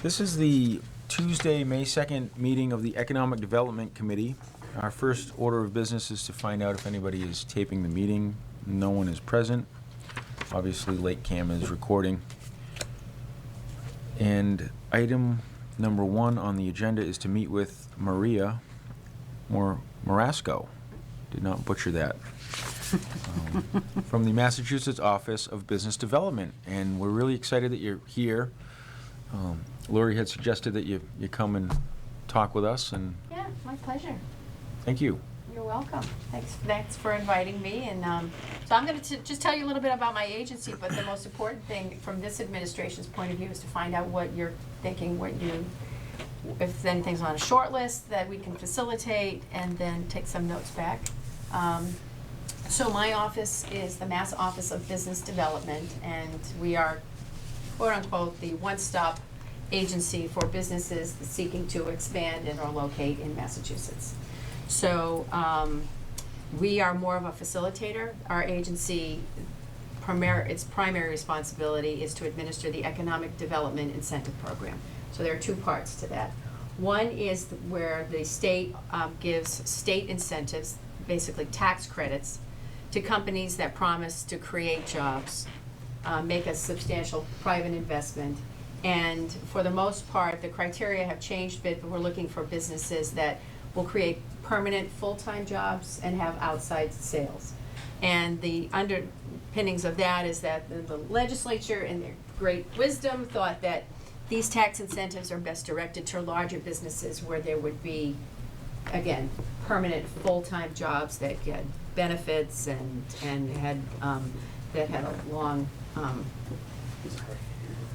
This is the Tuesday, May 2nd meeting of the Economic Development Committee. Our first order of business is to find out if anybody is taping the meeting. No one is present. Obviously, LakeCAM is recording. And item number 1 on the agenda is to meet with Maria Marasco. Did not butcher that. From the Massachusetts Office of Business Development. And we're really excited that you're here. Lori had suggested that you come and talk with us, and yeah, my pleasure. Thank you. You're welcome. Thanks for inviting me. And so I'm going to just tell you a little bit about my agency, but the most important thing from this administration's point of view is to find out what you're thinking, if anything's on a short list that we can facilitate, and then take some notes back. So my office is the Mass Office of Business Development, and we are, quote unquote, the one-stop agency for businesses seeking to expand and or locate in Massachusetts. So we are more of a facilitator. Our agency, its primary responsibility is to administer the Economic Development Incentive Program. So there are two parts to that. One is where the state gives state incentives, basically tax credits, to companies that promise to create jobs, make a substantial private investment. And for the most part, the criteria have changed a bit, but we're looking for businesses that will create permanent full-time jobs and have outside sales. And the underpinnings of that is that the legislature, in their great wisdom, thought that these tax incentives are best directed to larger businesses where there would be, again, permanent full-time jobs that get benefits and had that had a long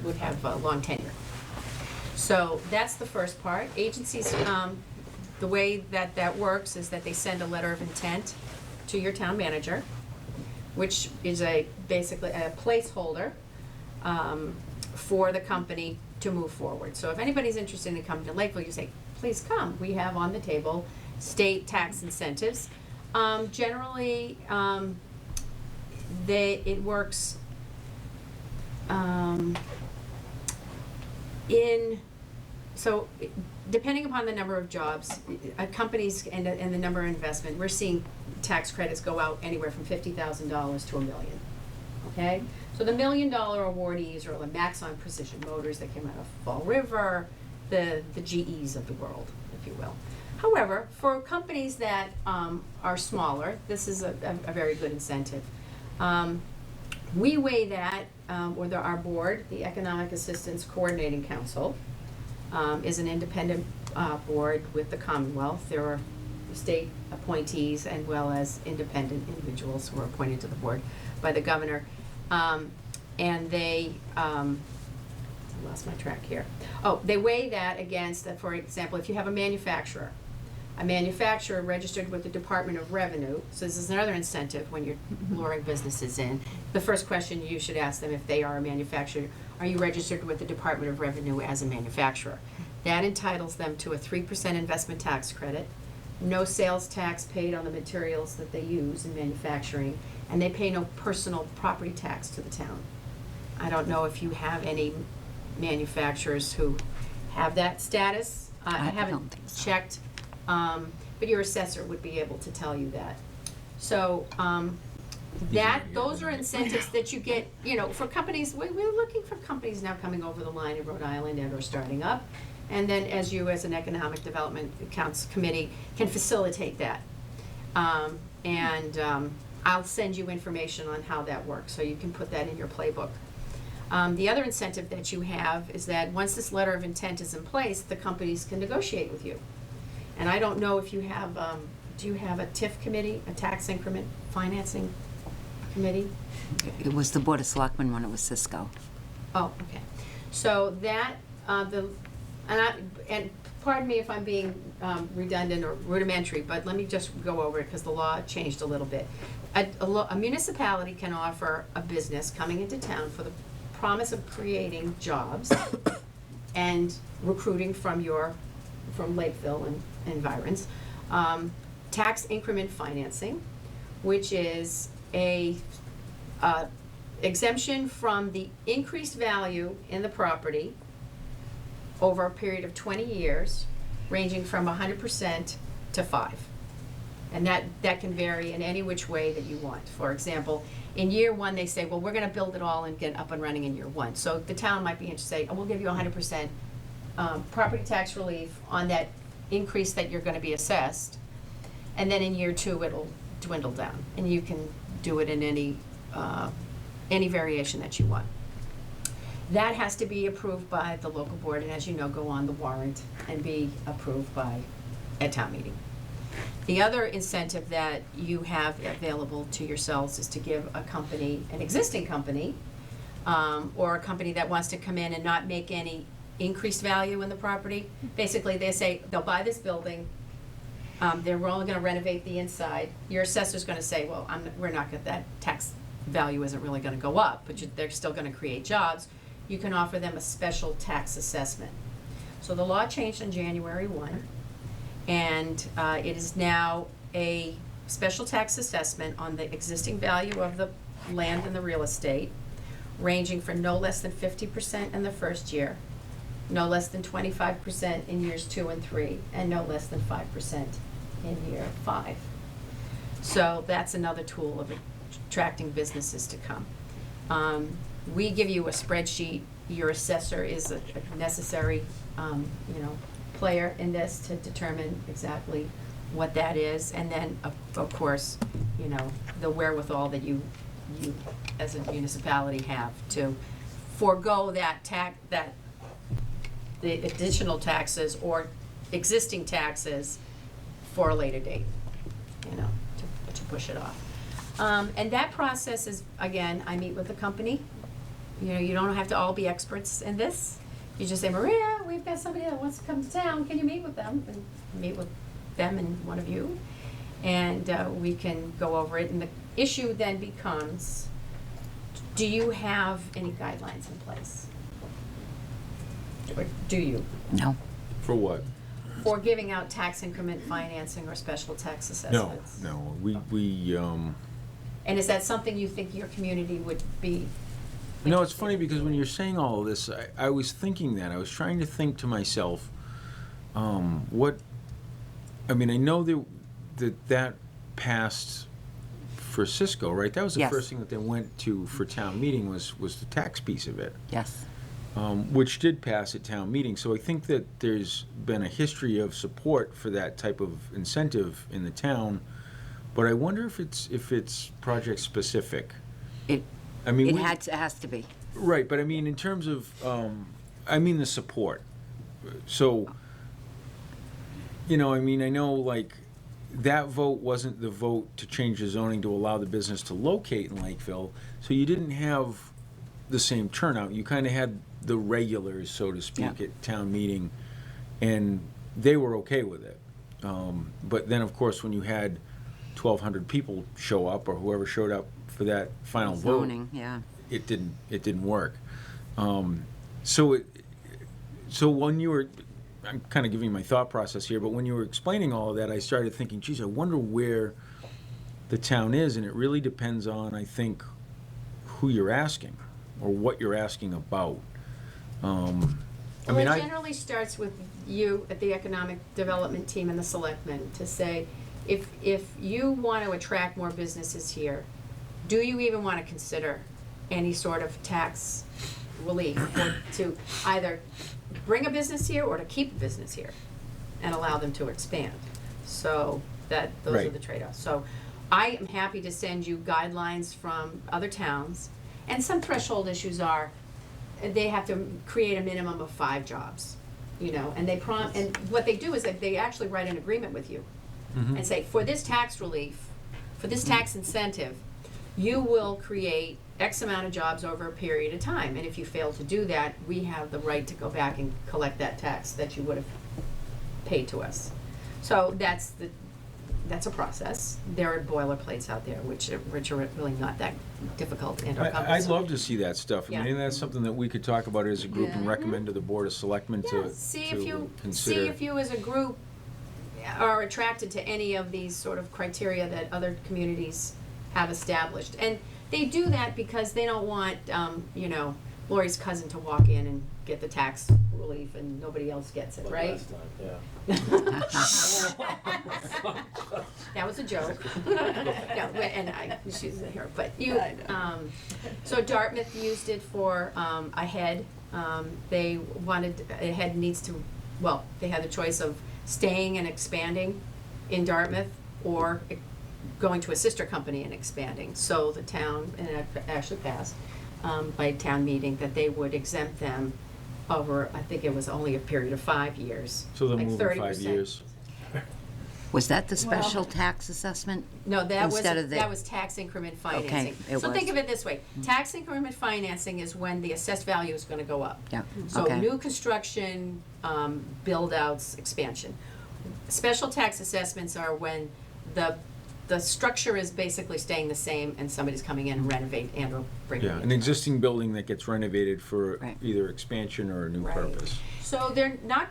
would have a long tenure. So that's the first part. Agencies, the way that works is that they send a letter of intent to your town manager, which is basically a placeholder for the company to move forward. So if anybody's interested in coming to Lakeville, you say, please come. We have on the table state tax incentives. Generally, it works depending upon the number of jobs, companies and the number of investment, we're seeing tax credits go out anywhere from $50,000 to $1 million. Okay, so the $1 million awardees are the Maxon Precision Motors that came out of Fall River, the GEs of the world, if you will. However, for companies that are smaller, this is a very good incentive. We weigh that, our board, the Economic Assistance Coordinating Council, is an independent board with the Commonwealth. There are state appointees as well as independent individuals who are appointed to the board by the governor. And they, I lost my track here. Oh, they weigh that against, for example, if you have a manufacturer registered with the Department of Revenue, so this is another incentive when you're luring businesses in. The first question you should ask them, if they are a manufacturer, are you registered with the Department of Revenue as a manufacturer? That entitles them to a 3% investment tax credit, no sales tax paid on the materials that they use in manufacturing, and they pay no personal property tax to the town. I don't know if you have any manufacturers who have that status. I haven't checked. But your assessor would be able to tell you that. So those are incentives that you get, for companies. We're looking for companies now coming over the line in Rhode Island and or starting up. And then as an Economic Development Accounts Committee can facilitate that. I'll send you information on how that works so you can put that in your playbook. The other incentive that you have is that once this letter of intent is in place, the companies can negotiate with you. And I don't know if you have, do you have a TIF committee, a tax increment financing committee? It was the Board of Selectmen when it was Cisco. Oh, okay. So that, and pardon me if I'm being redundant or rudimentary, but let me just go over it because the law changed a little bit. A municipality can offer a business coming into town for the promise of creating jobs and recruiting from Lakeville and environs, tax increment financing, which is a exemption from the increased value in the property over a period of 20 years, ranging from 100% to 5%. And that can vary in any which way that you want. For example, in year 1, they say, well, we're gonna build it all and get up and running in year 1. So the town might be interested, say, oh, we'll give you 100% property tax relief on that increase that you're gonna be assessed. And then in year 2, it'll dwindle down. And you can do it in any variation that you want. That has to be approved by the local board, and as you know, go on the warrant and be approved by a town meeting. The other incentive that you have available to yourselves is to give a company, an existing company, or a company that wants to come in and not make any increased value in the property. Basically, they say they'll buy this building, they're only gonna renovate the inside. Your assessor's gonna say, well, we're not gonna, that tax value isn't really gonna go up, but they're still gonna create jobs. You can offer them a special tax assessment. So the law changed on January 1. And it is now a special tax assessment on the existing value of the land and the real estate, ranging from no less than 50% in the first year, no less than 25% in years 2 and 3, and no less than 5% in year 5. So that's another tool of attracting businesses to come. We give you a spreadsheet. Your assessor is a necessary, player in this to determine exactly what that is, and then of course, the wherewithal that you as a municipality have to forego the additional taxes or existing taxes for a later date, to push it off. And that process is, again, I meet with the company. You don't have to all be experts in this. You just say, Maria, we've got somebody that wants to come to town, can you meet with them? And meet with them and one of you, and we can go over it. And the issue then becomes, do you have any guidelines in place? Or do you? No. For what? For giving out tax increment financing or special tax assessments? No, we And is that something you think your community would be? it's funny because when you're saying all of this, I was thinking that. I was trying to think to myself, I know that passed for Cisco, right? That was the Yes. first thing that they went to for town meeting was the tax piece of it, Yes. which did pass at town meeting. So I think that there's been a history of support for that type of incentive in the town, but I wonder if it's project specific. It has to be. Right, but I mean, in terms of, the support. So, I know, like, that vote wasn't the vote to change the zoning to allow the business to locate in Lakeville, so you didn't have the same turnout. You kind of had the regulars, so to speak, Yeah. at town meeting, and they were okay with it. But then, of course, when you had 1,200 people show up, or whoever showed up for that final vote, Zoning, yeah. it didn't work. So when you were, I'm kind of giving you my thought process here, but when you were explaining all of that, I started thinking, geez, I wonder where the town is, and it really depends on, I think, who you're asking or what you're asking about. It generally starts with you at the economic development team and the selectmen to say, if you want to attract more businesses here, do you even want to consider any sort of tax relief or to either bring a business here or to keep a business here and allow them to expand? So those are Right. the trade-offs. So I am happy to send you guidelines from other towns, and some threshold issues are they have to create a minimum of 5 jobs, and and what they do is that they actually write an agreement with you and say, for this tax relief, for this tax incentive, you will create X amount of jobs over a period of time. And if you fail to do that, we have the right to go back and collect that tax that you would have paid to us. So that's a process. There are boilerplates out there, which are really not that difficult and I'd cumbersome. love to see that stuff. Yeah. That's something that we could talk about as a group and Yeah. recommend to the Board of Selectmen to See if consider. you as a group are attracted to any of these sort of criteria that other communities have established. And they do that because they don't want, Lori's cousin to walk in and get the tax relief and nobody else gets it, right? That was a joke. No, and she's here, but you, so Dartmouth used it for, a head. They wanted, a head needs to, well, they had the choice of staying and expanding in Dartmouth or going to a sister company and expanding. So the town, and it actually passed, by town meeting, that they would exempt them over, I think it was only a period of 5 years. So they're like moving 5 30%. years. Was that the special tax assessment? No, Instead of the- that was tax increment financing. it So think was. of it this way, tax increment financing is when the assessed value is gonna go up. Yeah, So okay. new construction, build-outs, expansion. Special tax assessments are when the structure is basically staying the same and somebody's coming in and renovate and or bring it Yeah, in. an existing building that gets renovated for Right. either expansion or a new Right. purpose. So they're not,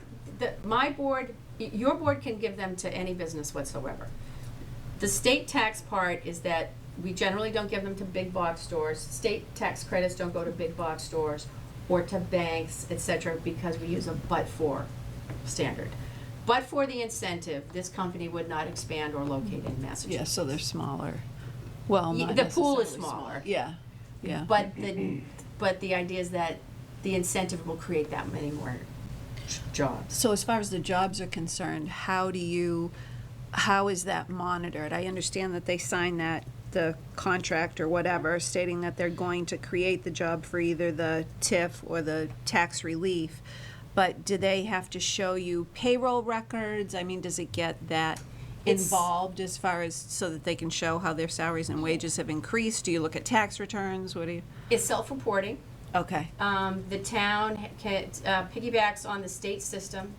my board, your board can give them to any business whatsoever. The state tax part is that we generally don't give them to big box stores. State tax credits don't go to big box stores or to banks, et cetera, because we use a but-for standard. But for the incentive, this company would not expand or locate in Massachusetts. Yeah, so they're smaller. Well, Ye- not the pool is necessarily small. smaller. Yeah, yeah. But the idea is that the incentive will create that many more jobs. So as far as the jobs are concerned, how is that monitored? I understand that they sign the contract or whatever, stating that they're going to create the job for either the TIF or the tax relief. But do they have to show you payroll records? I mean, does it get that It's- involved as far as, so that they can show how their salaries and wages have increased? Do you look at tax returns? What do you? It's self-reporting. Okay, The town piggybacks on the state system.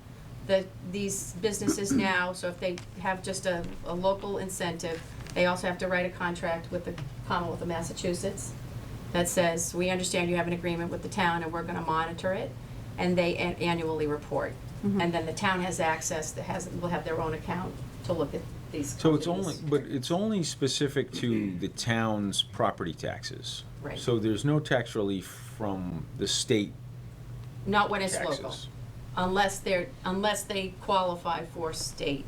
These businesses now, so if they have just a local incentive, they also have to write a contract with the Commonwealth of Massachusetts that says, we understand you have an agreement with the town and we're gonna monitor it, and they annually report. And then the town has access, will have their own account to look at these So companies. it's only specific to the town's property taxes. Right. So there's no tax relief from the state Not when it's local, taxes. unless they qualify for state.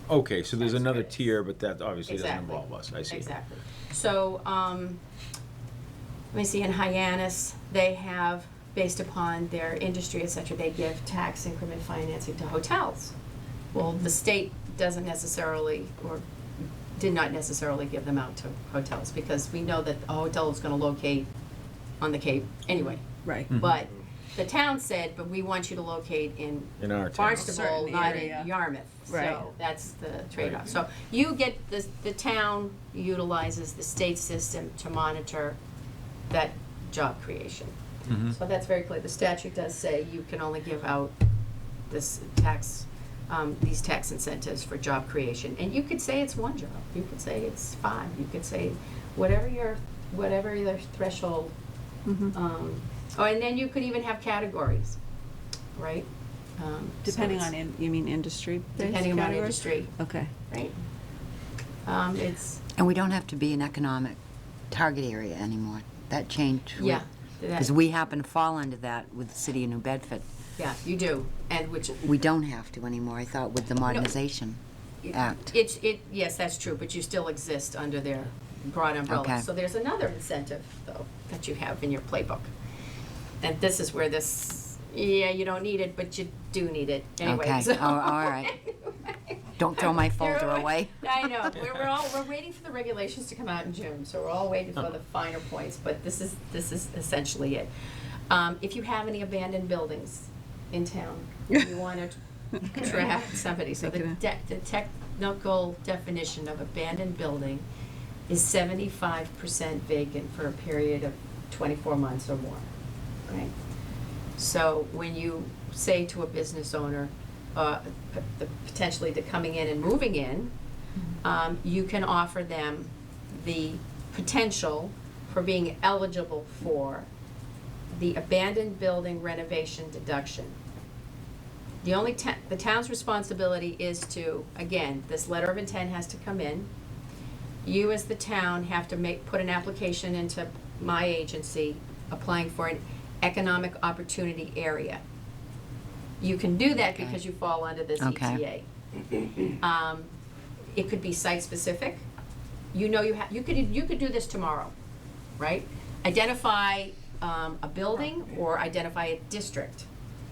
Okay, so there's Tax another credits. tier, but that obviously doesn't Exactly. involve us, I see. Exactly. So, let me see, in Hyannis, they have, based upon their industry, et cetera, they give tax increment financing to hotels. Well, the state doesn't necessarily, or did not necessarily give them out to hotels, because we know that a hotel is gonna locate on the Cape anyway. right. But the town said, but we want you to locate in In our town. Barnstable, Certain not area. in Yarmouth. Right. So that's the trade-off. Right. So you get, the town utilizes the state system to monitor that job creation. Mhm. So that's very clear. The statute does say you can only give out this tax, these tax incentives for job creation. And you could say it's one job, you could say it's 5, you could say whatever your threshold. Oh, and then you could even have categories, right? So Depending it's- on, you mean industry? Depending on industry, Okay. right? It's, And we don't have to be an economic target area anymore. That changed. yeah. Because we happen to fall under that with the city of New Bedford. Yeah, you do, and which. We don't have to anymore, I thought, with the Modernization Act. Yes, that's true, but you still exist under their broad umbrella. Okay. So there's another incentive, though, that you have in your playbook. And this is where you don't need it, but you do need it anyway. Okay, so- oh, all right. Don't throw my folder You're- away. I know, we're waiting for the regulations to come out in June, so we're all waiting for the finer points, but this is essentially it. If you have any abandoned buildings in town, you want to track somebody, so the technical definition of abandoned building is 75% vacant for a period of 24 months or more, right? So when you say to a business owner, potentially to coming in and moving in, you can offer them the potential for being eligible for the abandoned building renovation deduction. The only, the town's responsibility is to, again, this letter of intent has to come in. You as the town have to put an application into my agency applying for it, economic opportunity area. You can do that Okay. because you fall under this Okay. ETA. It could be site-specific. You know, you could do this tomorrow, right? Identify a building or identify a district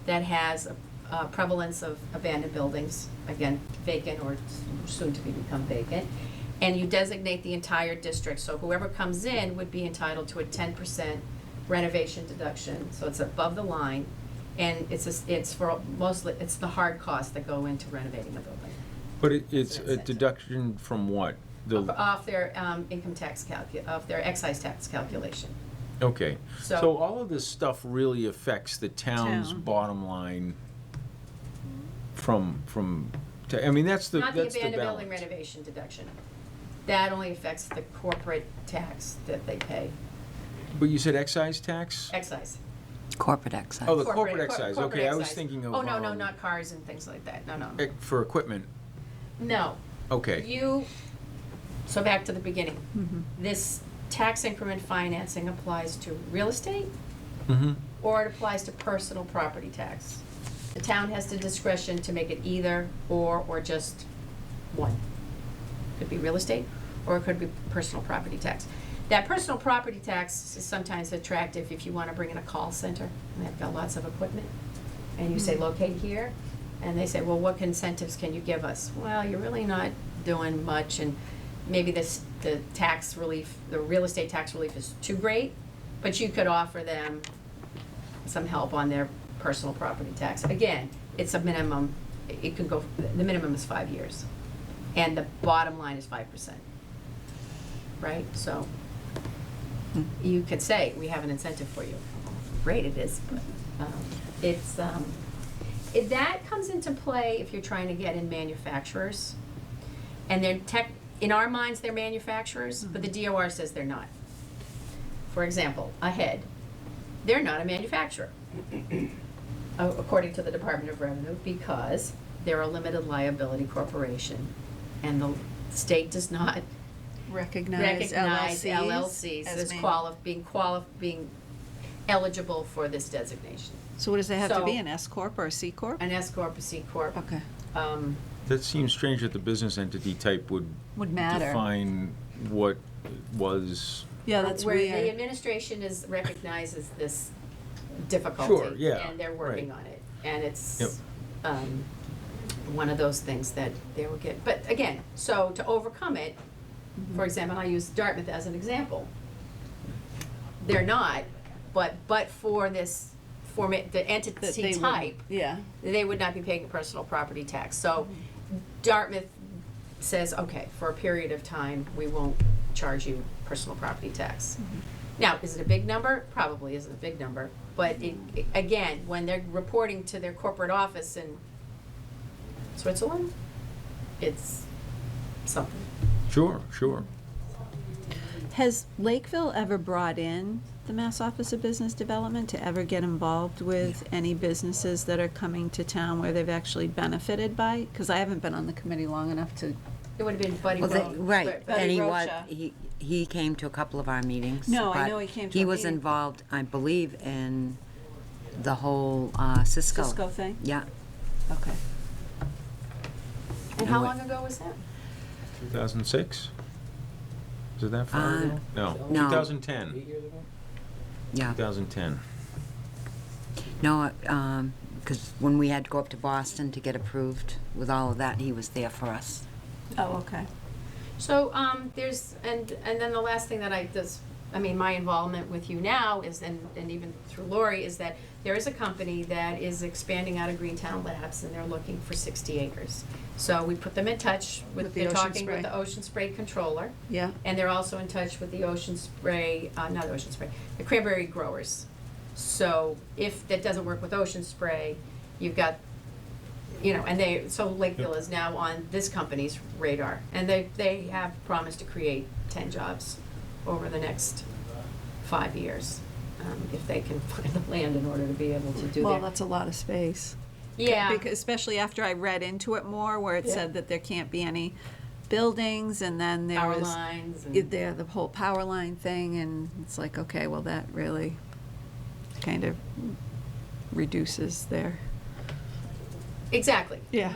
that has a prevalence of abandoned buildings, again, vacant or soon to become vacant, and you designate the entire district. So whoever comes in would be entitled to a 10% renovation deduction, so it's above the line, and it's for mostly, it's the hard costs that go into renovating a building. But it's It's a incentive. deduction from what? Off their income tax off their excise tax calculation. Okay, So- so all of this stuff really affects the town's Town. bottom line I mean, that's the Not the balance. abandoned building renovation deduction. That only affects the corporate tax that they pay, But you said excise tax? excise. Corporate excise. Oh, the corporate excise, corporate okay, I was excise. thinking of. Oh, no, not cars and things like that, no. For equipment, No, okay. So back to the beginning. This tax increment financing applies to real estate, Mm-hmm. or it applies to personal property tax. The town has the discretion to make it either or just one. Could be real estate, or it could be personal property tax. That personal property tax is sometimes attractive if you want to bring in a call center, and they've got lots of equipment, and you say locate here, and they say, well, what incentives can you give us? Well, you're really not doing much, and maybe the tax relief, the real estate tax relief is too great, but you could offer them some help on their personal property tax. Again, it's a minimum, it could go, the minimum is 5 years, and the bottom line is 5%. Right, so you could say, we have an incentive for you. Great, it is, but that comes into play if you're trying to get in manufacturers. And they're in our minds, they're manufacturers, but the DOR says they're not. For example, Ahead, they're not a manufacturer, according to the Department of Revenue, because they're a limited liability corporation, and the state does not Recognize LLCs as as being eligible for this designation. So what does that have to be, So- an S corp or a C corp? An S corp, a C corp. Okay. That seems strange that the business entity type would Would matter. define what was. Yeah, that's where the weird. administration recognizes this difficulty. Sure, yeah, And they're working right. on it. And it's Yep. one of those things that they will get. But again, so to overcome it, for example, I use Dartmouth as an example. They're not, but for this, the That entity they wouldn't- type, Yeah. they would not be paying a personal property tax. So Dartmouth says, okay, for a period of time, we won't charge you personal property tax. Now, is it a big number? Probably isn't a big number, but again, when they're reporting to their corporate office in Switzerland, it's something. Sure. Has Lakeville ever brought in the Mass Office of Business Development to ever get involved with any businesses that are coming to town where they've actually benefited by? Because I haven't been on the committee long enough to. It would have been Buddy Well, Road. right, Buddy and Rocha. he came to a couple of our meetings. No, I but know he came to He a was meeting. involved, I believe, in the whole Cisco. Cisco thing? Yeah. Okay. And how long ago was that? 2006? Is it that far ago? No, no. 2010. Yeah. 2010. Uh, No, because when we had to go up to Boston to get approved with all of that, he was there for us. Oh, okay. So, there's, and then the last thing that my involvement with you now is, and even through Lori, is that there is a company that is expanding out of Greentown Labs, and they're looking for 60 acres. So we put them in touch With the they're Ocean talking Spray. with the Ocean Spray controller, Yeah. and they're also in touch with the Ocean Spray, the cranberry growers. So if that doesn't work with Ocean Spray, you've got, so Lakeville is now on this company's radar, and they have promised to create 10 jobs over the next 5 years, if they can find the land in order to be able to do Well, that. that's a lot of space. Yeah, Because, especially after I read into it more, where it Yeah. said that there can't be any buildings, and then there power was lines the whole power line thing, and it's like, okay, well, that really. kind of reduces their, Exactly. Yeah.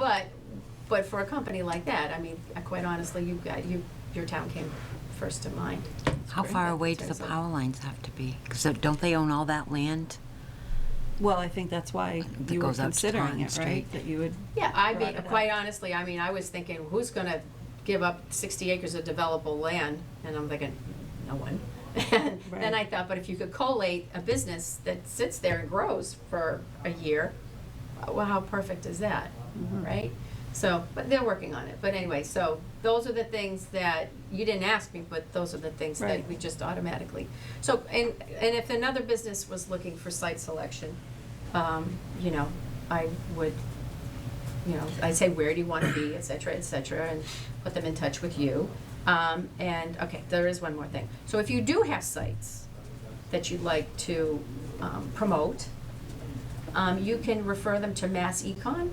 But for a company like that, I mean, quite honestly, your town came first to mind. How far away do the Seriously. power lines have to be? Because don't they own all that land? well, I think that's why That you were goes out to considering Taunton it, right? Street. That you would. Yeah, I brought mean, it up. quite honestly, I mean, I was thinking, who's gonna give up 60 acres of developable land? And I'm thinking, no one. And then I Right. thought, but if you could collate a business that sits there and grows for a year, well, how perfect is that, right? So, but they're working on it. But anyway, so those are the things that, you didn't ask me, but those are the things that Right. we just automatically. So, and if another business was looking for site selection, you know, I would, you know, I'd say, where do you want to be, et cetera, and put them in touch with you. And, okay, there is one more thing. So if you do have sites that you'd like to promote, you can refer them to Mass Econ.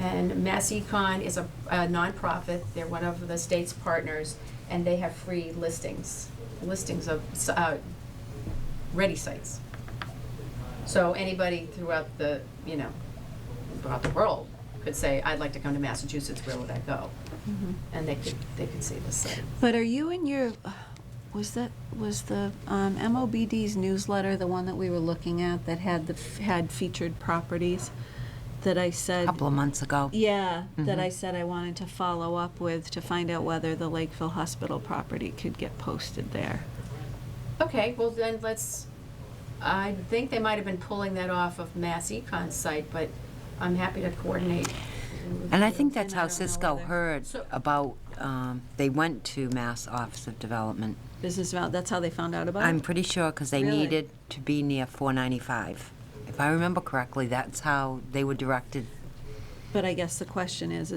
And Mass Econ is a nonprofit. They're one of the state's partners, and they have free listings of ready sites. So anybody throughout the, you know, throughout the world could say, I'd like to come to Massachusetts, where would I go? And they could see the site. But are you in your, was the MOBD's newsletter the one that we were looking at that had featured properties that I A said? couple of months ago. Yeah, that I said I wanted to follow up with to find out whether the Lakeville Hospital property could get posted there. Okay, well then I think they might have been pulling that off of Mass Econ's site, but I'm happy to coordinate. And I think that's And I how don't know Cisco whether- heard So- about, they went to Mass Office of Development. That's how they found out about it? I'm pretty sure because they Really? needed to be near 495. If I remember correctly, that's how they were directed. But I guess the question is,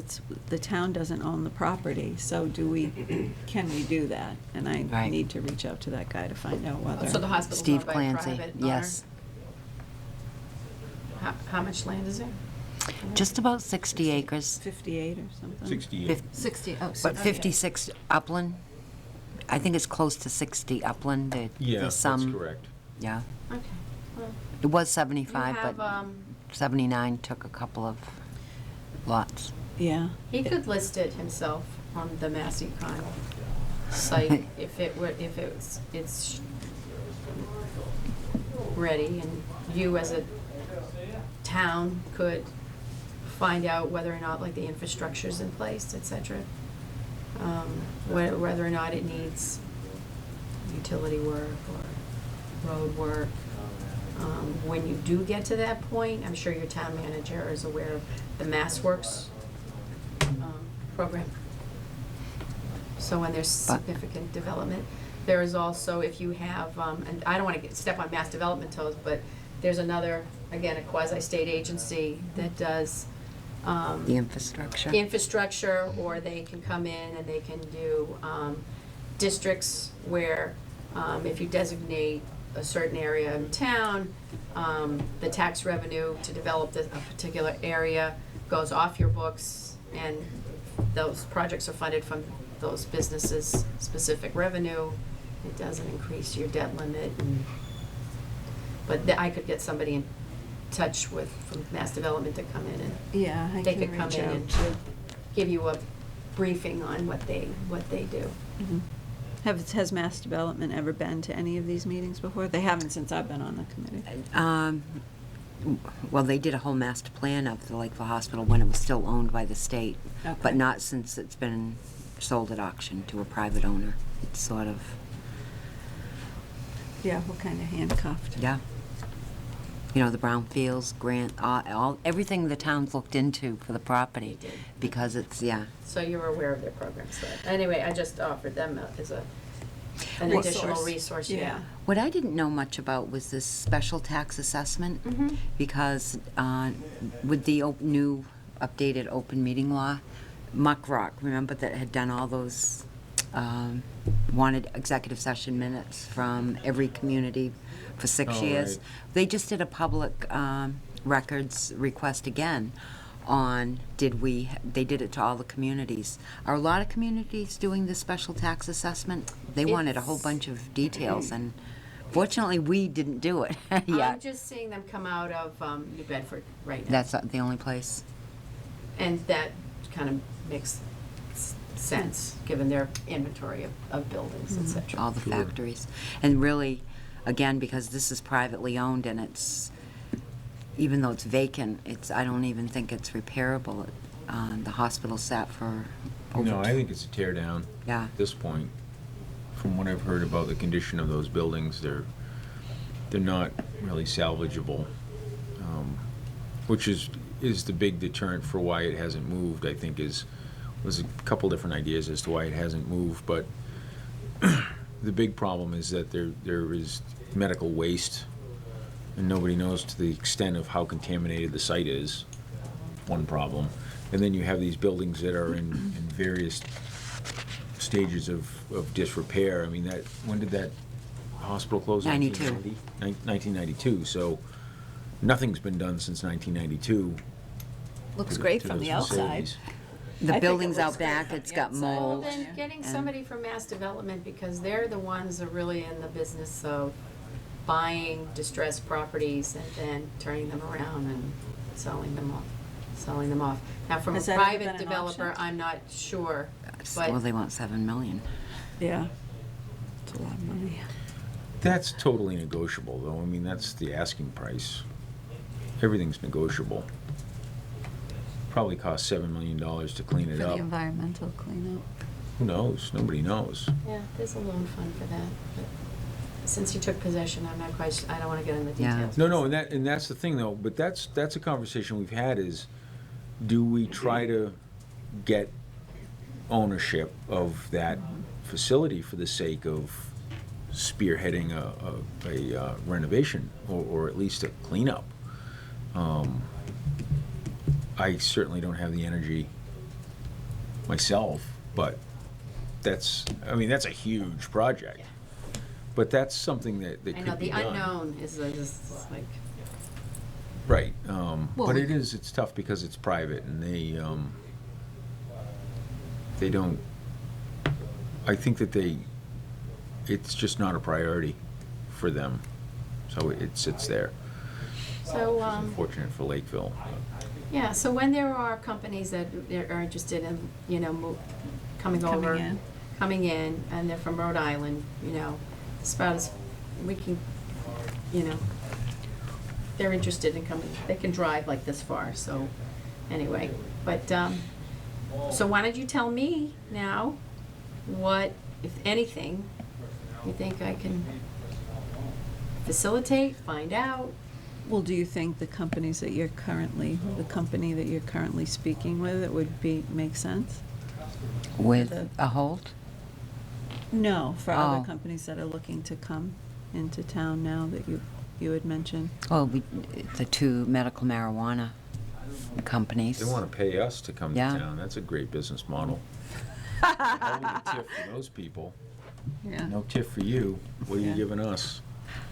the town doesn't own the property, so can we do that? And I Right. need to reach out to that guy to find out whether. So the hospital's Steve owned by a Clancy, private owner? yes. How much land is there? Just about 60 acres, 58 or something? 68. 60, oh, but 56 upland. I think it's close to 60 upland. Yeah, There's that's some. correct. Yeah. Okay. Well, It was you 75, have, but 79 took a couple of lots. Yeah. he could list it himself on the Mass Econ site if it's ready, and you as a town could find out whether or not, like, the infrastructure's in place, et cetera. Whether or not it needs utility work or road work. When you do get to that point, I'm sure your town manager is aware of the MassWorks program. So when there's significant development, there is also, if you have, and I don't want to step on mass development toes, but there's another, again, a quasi-state agency that does The infrastructure. infrastructure, or they can come in and they can do districts where if you designate a certain area in town, the tax revenue to develop a particular area goes off your books, and those projects are funded from those businesses' specific revenue. It doesn't increase your debt limit. But I could get somebody in touch with, from Mass Development, to come in and Yeah, I they can could come reach in out and to. give you a briefing on what they do. Mhm. Has Mass Development ever been to any of these meetings before? They haven't since I've been on the committee. Well, they did a whole master plan of the Lakeville Hospital when it was still owned by the state, Okay. but not since it's been sold at auction to a private owner. It's sort of, Yeah, we're kind of handcuffed. yeah. You know, the brownfields, grant, everything the town's looked into for the property, They did. because it's, yeah. So you're aware of their programs. So anyway, I just offered them as an Resource. additional resource, yeah. What I didn't know much about was this special tax assessment, Mhm. because with the new updated open meeting law, Muck Rock, remember, that had done all those, wanted executive session minutes from every community for 6 Oh, years. right. They just did a public records request again on, they did it to all the communities. Are a lot of communities doing this special tax assessment? They wanted a whole It's- bunch of details, and Fortunately, we didn't do it I'm yet. just seeing them come out of New Bedford right now. That's the only place. And that kind of makes sense, given their inventory of buildings, et cetera. All the Sure. factories. And really, again, because this is privately owned and it's, even though it's vacant, I don't even think it's repairable. The hospital sat for over. No, I think it's a tear down. Yeah. At this point, from what I've heard about the condition of those buildings, they're not really salvageable, which is the big deterrent for why it hasn't moved. I think was a couple different ideas as to why it hasn't moved, but the big problem is that there is medical waste, and nobody knows to the extent of how contaminated the site is. One problem, and then you have these buildings that are in various stages of disrepair. I mean, when did that hospital close? 92. 1992. So nothing's been done since 1992. Looks to- great to from those the outside. facilities. The think it building's looks out great back, from it's the got outside. Well, mold. then getting and- somebody from Mass Development, because they're the ones that are really in the business of buying distressed properties and then turning them around and selling them off. Now, from a Has that ever been private an developer, option? I'm not sure, Well, but they want 7 million. Yeah. It's a lot of money. That's totally negotiable, though. I mean, that's the asking price. Everything's negotiable. Probably cost $7 million to clean it For the up. environmental cleanup. Who knows? Nobody knows. yeah, there's a loan fund for that. But since you took possession, I'm not quite, I don't want to get into Yeah. details. No, and that's the thing, though. But that's a conversation we've had. Is do we try to get ownership of that facility for the sake of spearheading a renovation or at least a cleanup? I certainly don't have the energy myself, but that's a huge project. But that's something that I could know, be the done. unknown is like, Right, Well, but we- it's tough because it's private and they don't, I think that it's just not a priority for them, so it sits there. so, Which is unfortunate for Lakeville. yeah, so when there are companies that are interested in, coming over. Coming in, and they're from Rhode Island, as about as, we can, they're interested in coming, they can drive like this far, so, anyway. But, so why don't you tell me now what, if anything, you think I can facilitate, find out? Well, do you think the company that you're currently speaking with, it would make sense? With The- a hold? No, for Oh. other companies that are looking to come into town now that you had mentioned. Oh, the 2 medical marijuana companies. They want to pay us to come to Yeah. town. That's a great business model. I'll leave a tip for those people. Yeah. No tip for you. What are you Yeah. giving us?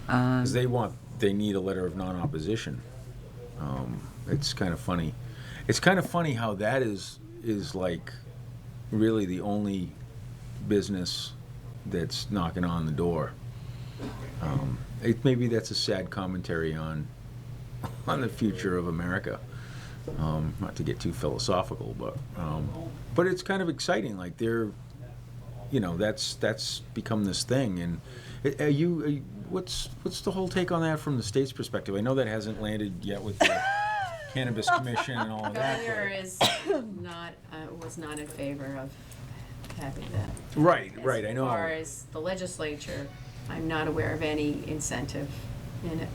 Um, Because they need a letter of non-opposition. It's kind of funny. It's kind of funny how that is like really the only business that's knocking on the door. Maybe that's a sad commentary on the future of America. Not to get too philosophical, but it's kind of exciting. Like that's become this thing. And what's the whole take on that from the state's perspective? I know that hasn't landed yet with the Cannabis Commission and all of that. Governor is was not in favor of having that. Right, I know. As far as the legislature, I'm not aware of any incentive in it,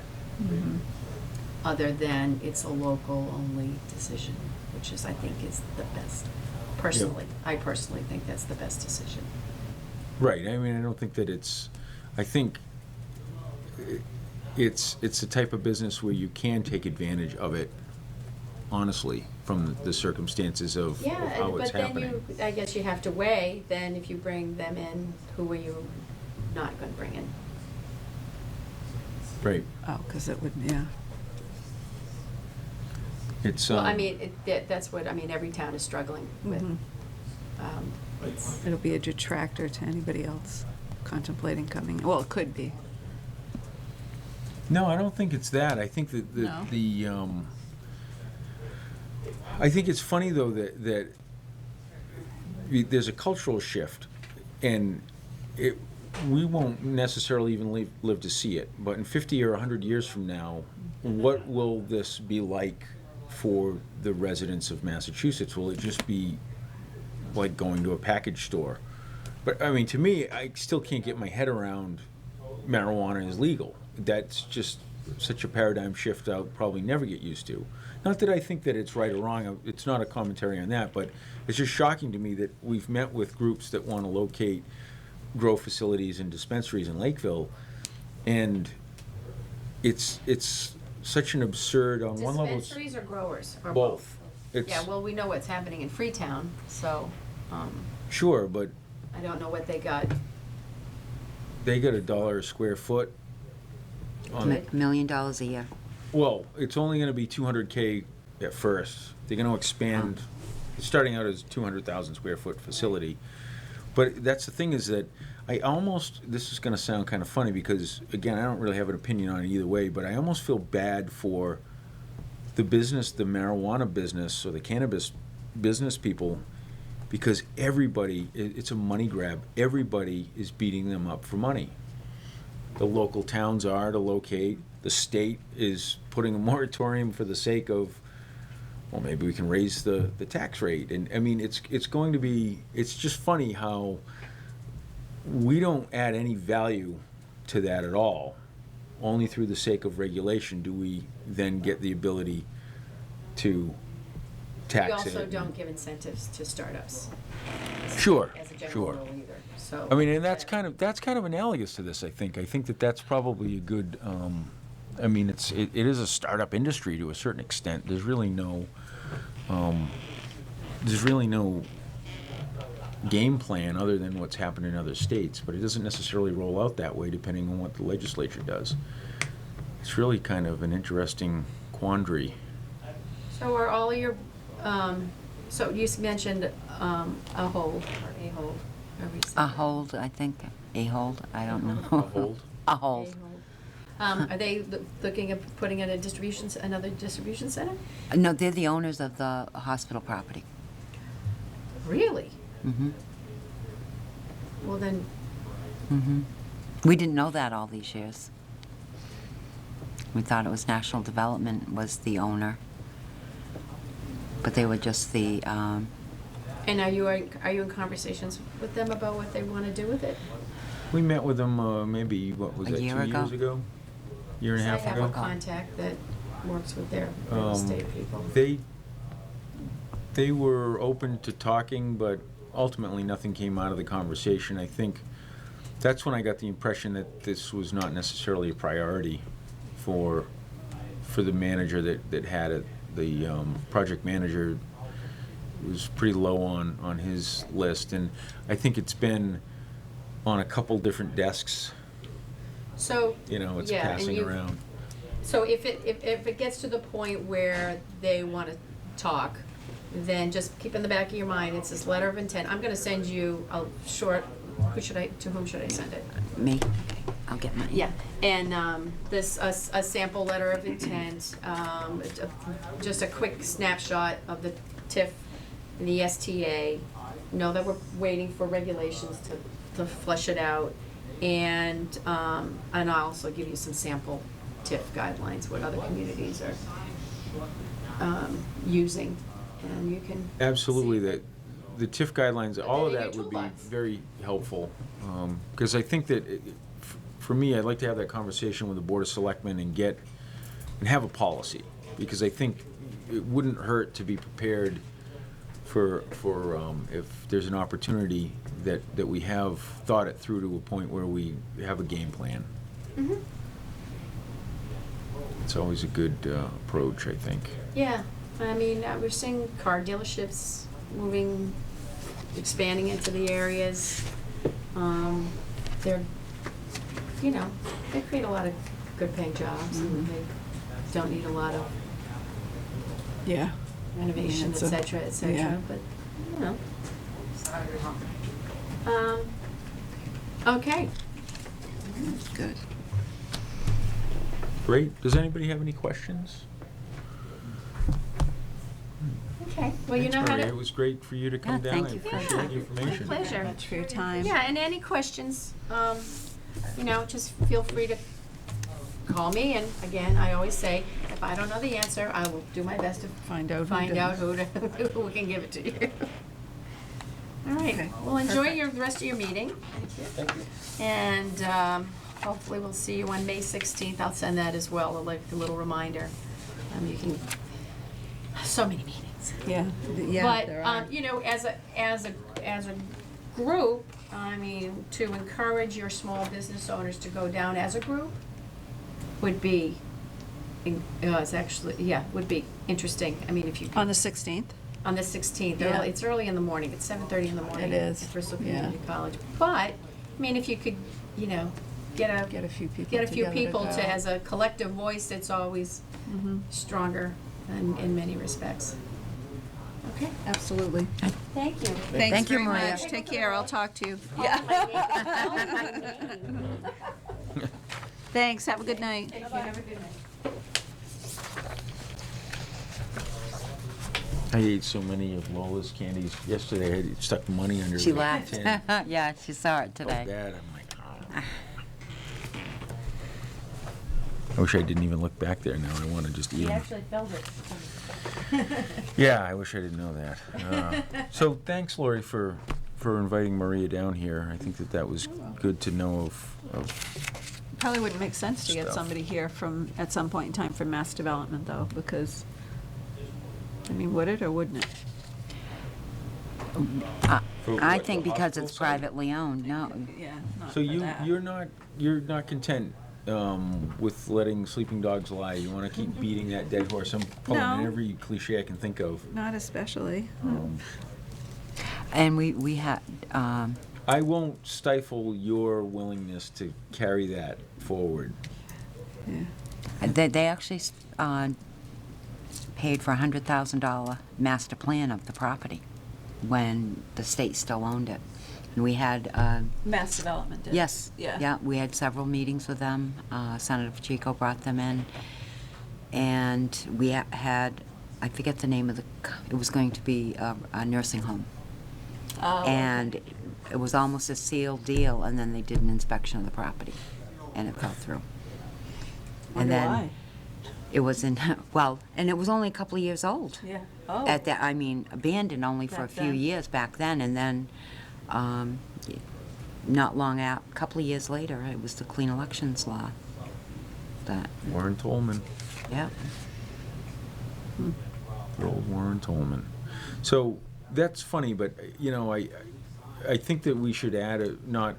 other than it's a local-only decision, which I think is the best. Personally, I personally think that's the best decision. Right. I mean, I don't think that I think it's the type of business where you can take advantage of it, honestly, from the circumstances of Yeah, how it's but then happening. I guess you have to weigh, then if you bring them in, who are you not gonna bring in? Right. Oh, because it would, yeah. It's, Well, I mean, that's what, every town is struggling with. Mhm. It's, It'll be a detractor to anybody else contemplating coming. Well, it could be. No, I don't think it's that. I think that No? I think it's funny though that there's a cultural shift, and we won't necessarily even live to see it. But in 50 or 100 years from now, what will this be like for the residents of Massachusetts? Will it just be like going to a package store? But I mean, to me, I still can't get my head around marijuana is legal. That's just such a paradigm shift I'll probably never get used to. Not that I think that it's right or wrong, it's not a commentary on that, but it's just shocking to me that we've met with groups that want to locate grow facilities and dispensaries in Lakeville, and it's such an absurd, on one level, it's Dispensaries or growers, or both. It's, Yeah, well, we know what's happening in Freetown, so, sure, but I don't know what they got. they got $1 a square foot on it. $1 million a year. Well, it's only gonna be 200K at first. They're gonna expand, it's starting out as 200,000 square foot facility. But that's the thing, is that I almost, this is gonna sound kind of funny because, again, I don't really have an opinion on it either way, but I almost feel bad for the business, the marijuana business, or the cannabis business people, because everybody, it's a money grab. Everybody is beating them up for money. The local towns are to locate. The state is putting a moratorium for the sake of, well, maybe we can raise the tax rate. And I mean, it's going to be, it's just funny how we don't add any value to that at all. Only through the sake of regulation do we then get the ability to We tax it. also don't give incentives to startups. Sure, As a general sure. rule either, so. I mean, and that's kind of analogous to this, I think. I think that that's probably a good, I mean, it is a startup industry to a certain extent. There's really no game plan other than what's happened in other states, but it doesn't necessarily roll out that way depending on what the legislature does. It's really kind of an interesting quandary. So are all of your, so you mentioned, a hold, or a hold, however you say A that. hold, I think. A hold, I don't know. A hold? A A hold. hold. Are they looking at putting in another distribution center? No, they're the owners of the hospital property. Really? Mm-hmm. Well, then, Mm-hmm. We didn't know that all these years. We thought it was National Development was the owner. But they were just the, and are you in conversations with them about what they want to do with it? We met with them maybe, what was A that, 2 year ago? years ago? Year and a half I ago? have a contact that works with their real estate people. They were open to talking, but ultimately nothing came out of the conversation. I think that's when I got the impression that this was not necessarily a priority for the manager that had it. The project manager was pretty low on his list, and I think it's been on a couple different desks. So, It's yeah, and passing you- around. So if it gets to the point where they want to talk, then just keep in the back of your mind, it's this letter of intent. I'm gonna send you a short, to whom should I send it? me. I'll get mine. Yeah, and a sample letter of intent, just a quick snapshot of the TIF and the STA. Know that we're waiting for regulations to flesh it out, and I'll also give you some sample TIF guidelines, what other communities are using, and you can. Absolutely, see. that the TIF guidelines, all of they're that your would be toolbox. very helpful. Because I think that, for me, I'd like to have that conversation with the Board of Selectmen and have a policy. Because I think it wouldn't hurt to be prepared for if there's an opportunity that we have thought it through to a point where we have a game plan. Mm-hmm. It's always a good approach, I think. Yeah, I mean, we're seeing car dealerships expanding into the areas. They're, they create a lot of good paying jobs and they don't need a lot of Yeah. renovation, it's et a- cetera, et cetera, yeah. but, Okay. Good. Great. Does anybody have any questions? Okay, well, you Thanks, know how Maria. to. It was great for you to come Yeah, down. thank I you for appreciate that. the information. Pleasure. Much for your time. Yeah, and any questions, you know, just feel free to call me, and again, I always say, if I don't know the answer, I will do my best to Find out. find out who can give it to you. All right, Okay, well, enjoy perfect. the rest of your meeting, Thank you. and hopefully we'll see you on May 16th. I'll send that as well, like a little reminder. You can, so many meetings. Yeah, yeah, But, there are. you know, as a group, I mean, to encourage your small business owners to go down as a group would be, it's actually, yeah, would be interesting. I mean, if you On could, the 16th? on the 16th, Yeah. it's early in the morning, it's 7:30 in the morning. It is, At Bristol yeah. Community College. But, I mean, if you could, you know, get a few people get a few together people go. to, as a collective voice, it's always Mhm. stronger in many respects. Okay, Absolutely. thank you. Thanks Thank you, very Maria. much. Take care. I'll talk to you. Yeah. Thanks. Have a good night. Thank you, have a good night. I ate so many of Lola's candies yesterday. I had stuck money under She the laughed. tin. Yeah, she saw it So today. bad. I'm like, oh. I wish I didn't even look back there now. I want to just eat He them. actually filled it. Yeah, I wish I didn't know that. So thanks, Lori, for inviting Maria down here. I think that was good to know of. Probably wouldn't make sense to get Stuff. somebody here from, at some point in time, from mass development, though, because, I mean, would it or wouldn't it? For I what, think the because hospital it's site? privately owned, no. Yeah, not So for that. you're not content with letting sleeping dogs lie. You want to keep beating that dead horse. I'm pulling in No. every cliche I can think of. Not especially. And we had, I won't stifle your willingness to carry that forward. Yeah. they actually paid for a $100,000 master plan of the property when the state still owned it. And we had, Mass development did. yes, Yeah. yeah, we had several meetings with them. Senator Pacheco brought them in. And we had, I forget the name of it was going to be a nursing home. Oh, And it was almost a sealed deal, and then they did an inspection of the property, and it fell through. Wonder why? It was in, well, and it was only a couple of years old. Yeah. Oh. At that, I mean, abandoned only for a Back few then. years back then, and then, not long out, a couple of years later, it was the clean elections law. That, Warren Tolman. yeah. Good old Warren Tolman. So that's funny, but you know, I think that we should add not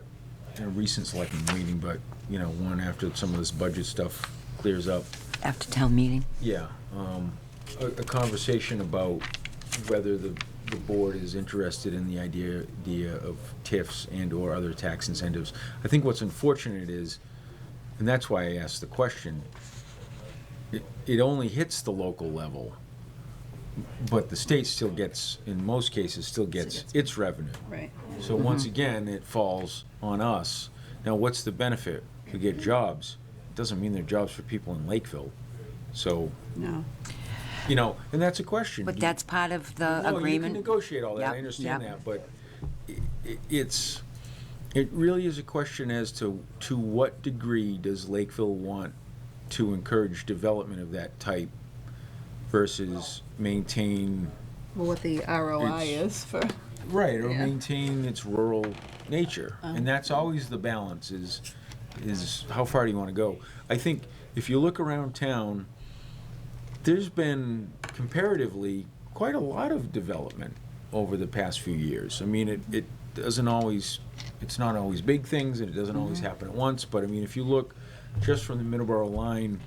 in a recent selectmen meeting, but you know, one after some of this budget stuff clears up. After town meeting. Yeah, a conversation about whether the board is interested in the idea of TIFs and/or other tax incentives. I think what's unfortunate is, and that's why I asked the question, it only hits the local level, but the state still gets, in most cases, still gets its revenue. Right. So once again, it falls on us. Now, what's the benefit? We get jobs. It doesn't mean they're jobs for people in Lakeville. So, No. you know, and that's a question. But that's part of the No, you can agreement. negotiate all that, I Yep, understand yep. that, but it really is a question as to what degree does Lakeville want to encourage development of that type versus maintain, Well, what the ROI It's- is for. right, or Yeah. maintain its rural nature. And that's always the balance, is how far do you want to go? I think if you look around town, there's been comparatively quite a lot of development over the past few years. I mean, it doesn't always, it's not always big things, and it doesn't always happen at once, but I mean, if you look just from the Middleborough line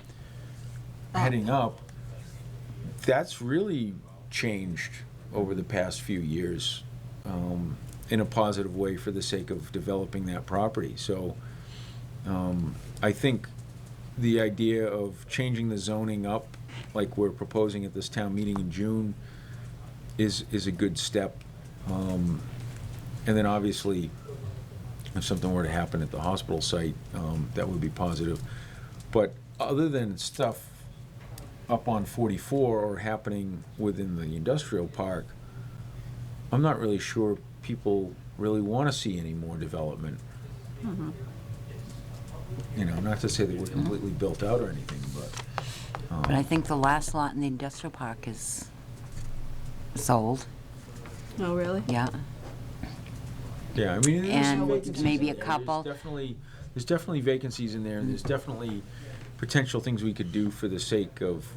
heading up, that's really changed over the past few years in a positive way for the sake of developing that property. So I think the idea of changing the zoning up, like we're proposing at this town meeting in June, is a good step. And then obviously, if something were to happen at the hospital site, that would be positive. But other than stuff up on 44 or happening within the industrial park, I'm not really sure people really want to see any more development. You know, not to say that we're completely built out or anything, But I think the last lot in the industrial park is sold, Oh, really? yeah. yeah, I mean, there's And some vacancies maybe in a there. couple. There's definitely vacancies in there, and there's definitely potential things we could do for the sake of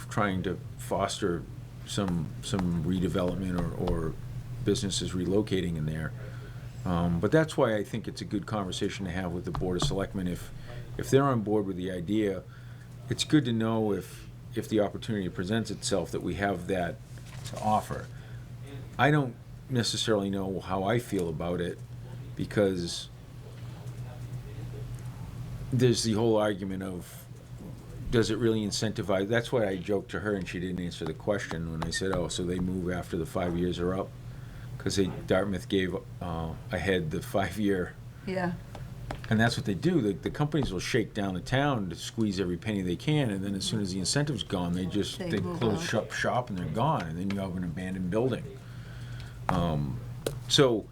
trying to foster some redevelopment or businesses relocating in there. But that's why I think it's a good conversation to have with the Board of Selectmen. If they're on board with the idea, it's good to know if the opportunity presents itself that we have that to offer. I don't necessarily know how I feel about it, because there's the whole argument of, does it really incentivize? That's why I joked to her and she didn't answer the question when I said, oh, so they move after the 5 years are up? Because Dartmouth gave ahead the 5-year, Yeah. and that's what they do. The companies will shake down the town to squeeze every penny they can, and then as soon as the incentive's gone, they They move close out. shop and they're gone, and then you have an abandoned building. So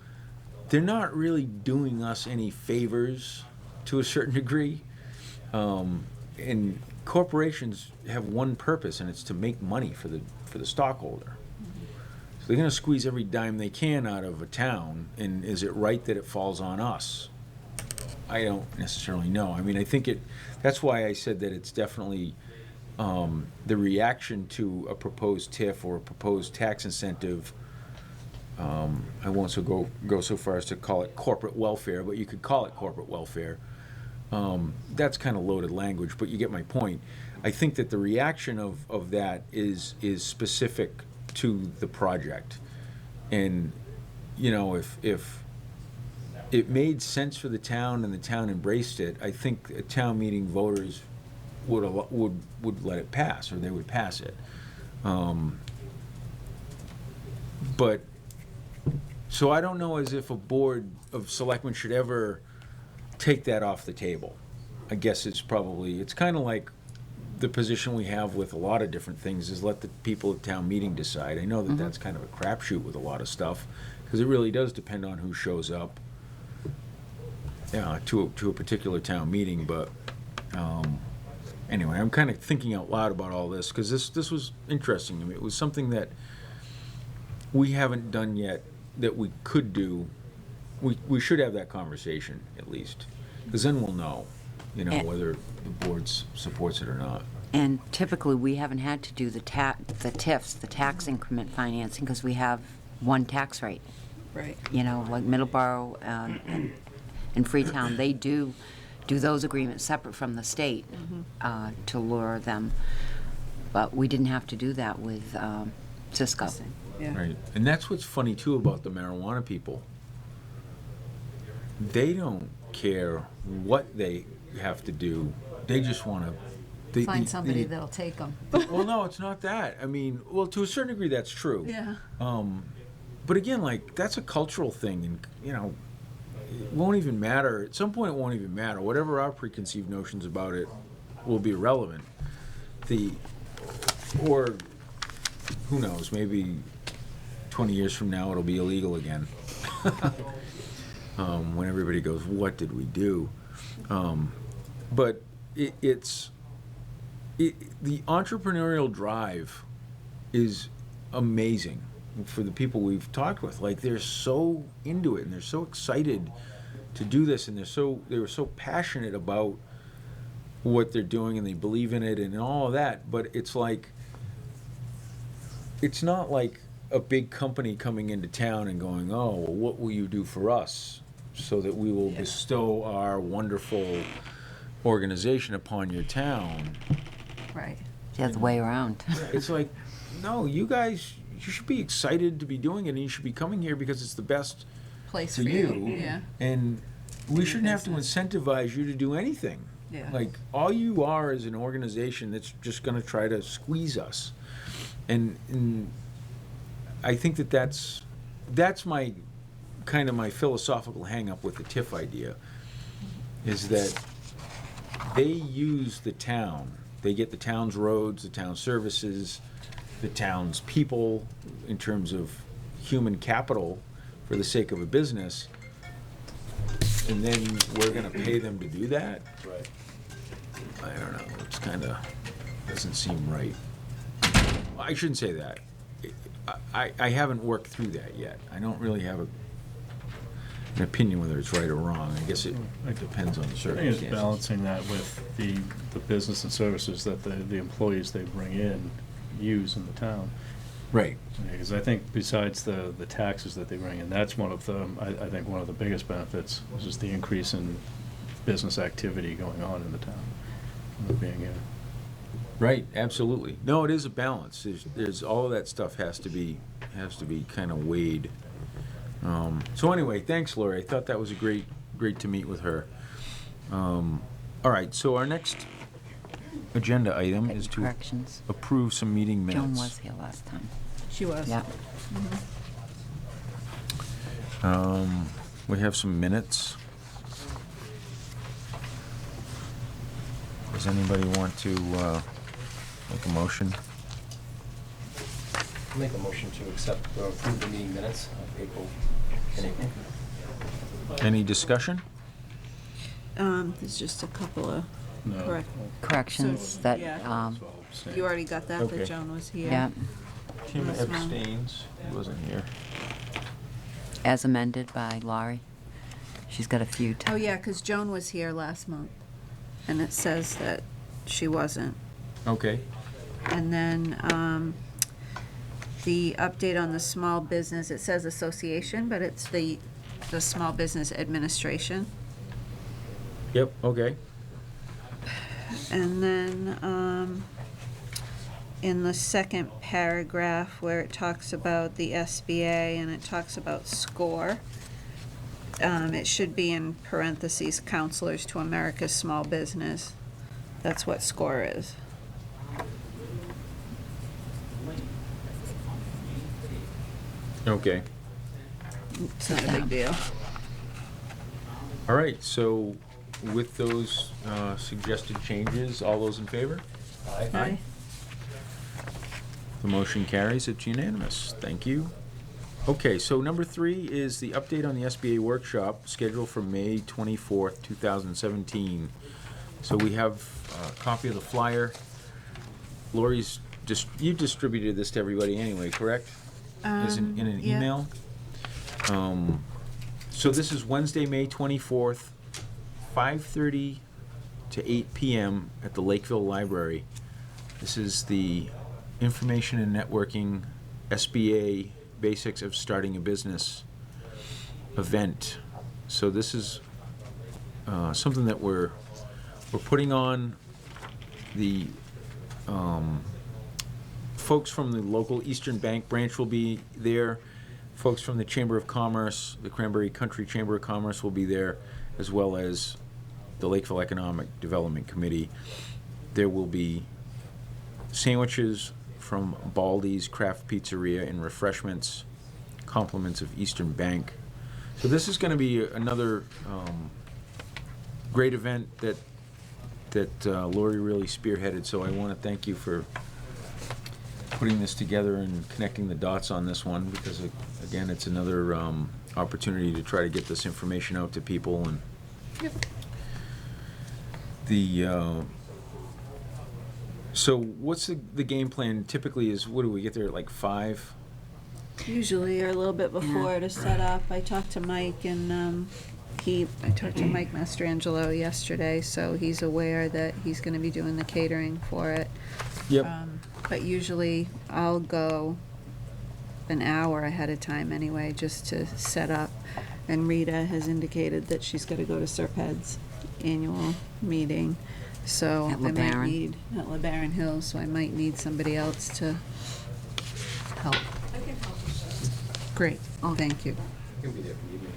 they're not really doing us any favors to a certain degree. And corporations have one purpose, and it's to make money for the stockholder. So they're going to squeeze every dime they can out of a town, and is it right that it falls on us? I don't necessarily know. I mean, I think that's why I said that it's definitely the reaction to a proposed TIF or a proposed tax incentive. I won't go so far as to call it corporate welfare, but you could call it corporate welfare. That's kind of loaded language, but you get my point. I think that the reaction of that is specific to the project. And, you know, if it made sense for the town and the town embraced it, I think town meeting voters would let it pass, or they would pass it. But, so I don't know as if a board of selectmen should ever take that off the table. I guess it's kind of like the position we have with a lot of different things, is let the people at town meeting decide. I know that that's kind of a crapshoot with a lot of stuff, because it really does depend on who shows up to a particular town meeting. But anyway, I'm kind of thinking out loud about all this, because this was interesting to me. It was something that we haven't done yet that we could do. We should have that conversation at least, because then we'll know, whether the board supports it or not. And typically, we haven't had to do the TIFs, the tax increment financing, because we have one tax rate. Right. Like Middleborough and Freetown, they do those agreements separate from the state to lure them. But we didn't have to do that with Cisco. Yeah. Right, and that's what's funny too about the marijuana people. They don't care what they have to do. They just want to Find somebody that'll take them. Well, no, it's not that. I mean, well, to a certain degree, that's true. Yeah. But again, like, that's a cultural thing, and it won't even matter. At some point, it won't even matter. Whatever our preconceived notions about it will be irrelevant. Or who knows? Maybe 20 years from now, it'll be illegal again. When everybody goes, what did we do? But the entrepreneurial drive is amazing for the people we've talked with. Like, they're so into it, and they're so excited to do this, and they were so passionate about what they're doing, and they believe in it and all of that. But it's not like a big company coming into town and going, oh, well, what will you do for us so that we will bestow our wonderful organization upon your town. Right. The other way around. It's like, no, you guys, you should be excited to be doing it, and you should be coming here because it's the best Place for for you. Yeah. And we shouldn't have to incentivize you to do anything. Yeah. Like, all you are is an organization that's just going to try to squeeze us. And I think that's my kind of my philosophical hang up with the TIF idea, is that they use the town. They get the town's roads, the town's services, the town's people in terms of human capital for the sake of a business. And then we're gonna pay them to do that? Right. I don't know, it's kinda, doesn't seem right. I shouldn't say that. I haven't worked through that yet. I don't really have an opinion whether it's right or wrong. I guess it depends on the I think it's circumstances. balancing that with the business and services that the employees they bring in use in the town. Right. Because I think besides the taxes that they bring in, that's one of the, I think one of the biggest benefits, is just the increase in business activity going on in the town, being here. Right, absolutely. No, it is a balance. There's all of that stuff has to be kind of weighed. So anyway, thanks, Lori. I thought that was great to meet with her. All right, so our next agenda item is to Corrections. approve some meeting minutes. Joan was here last time. She was. Yeah. We have some minutes. Does anybody want to make a motion? I'll make a motion to accept or approve the meeting minutes of April and April. Any discussion? There's just a couple of No. correct. Corrections So, that, yeah. So I'll abstain. You already got that, Okay. that Joan was here. yeah, Tim Yes, ma'am. abstains. He wasn't here. as amended by Laurie. She's got a few. Oh, yeah, because Joan was here last month, and it says that she wasn't. Okay. And then, the update on the small business, it says association, but it's the Small Business Administration. Yep, okay. And then, in the second paragraph where it talks about the SBA and it talks about SCORE, it should be in parentheses, Counselors to America's Small Business. That's what SCORE is. Okay. It's not a big deal. All right, so with those suggested changes, all those in favor? Aye. The motion carries. It's unanimous. Thank you. Okay, so number 3 is the update on the SBA workshop scheduled for May 24th, 2017. So we have a copy of the flyer. Lori's you distributed this to everybody anyway, correct? As in an Yeah. email? So this is Wednesday, May 24th, 5:30 to 8 p.m. at the Lakeville Library. This is the Information and Networking SBA Basics of Starting a Business event. So this is something that we're putting on. The folks from the local Eastern Bank branch will be there. Folks from the Chamber of Commerce, the Cranberry Country Chamber of Commerce will be there, as well as the Lakeville Economic Development Committee. There will be sandwiches from Baldy's Craft Pizzeria and refreshments, compliments of Eastern Bank. So this is going to be another great event that Lori really spearheaded. So I want to thank you for putting this together and connecting the dots on this one, because again, it's another opportunity to try to get this information out to people. And so what's the game plan typically is, what do we get there at like 5? Usually, or a little bit before to set up. I talked to Mike and, I talked to Mike Mastrangelo yesterday, so he's aware that he's gonna be doing the catering for it. Yep. But usually I'll go an hour ahead of time anyway, just to set up. And Rita has indicated that she's gotta go to Serped's annual meeting. So I At might LeBaron? need, at LeBaron Hills, so I might need somebody else to help. Great, thank you. I can be there for the evening.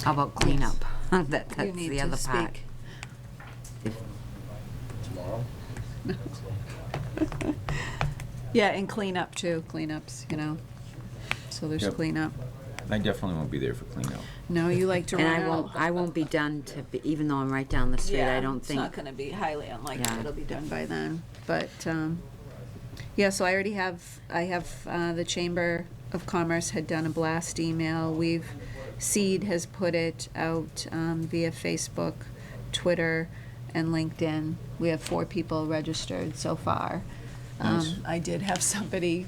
How about cleanup? That's You need the to other part. speak. Tomorrow? Yeah, and cleanup too, cleanups, you know, so there's Yep. cleanup. I definitely won't be there for cleanup. No, you like to And run out. I won't be done even though I'm right down the street, I don't It's think. not gonna be highly unlikely Yeah. it'll be done by then, but, yeah, so I already have, the Chamber of Commerce had done a blast email. Seed has put it out, via Facebook, Twitter, and LinkedIn. We have 4 people registered so far. Nice. I did have somebody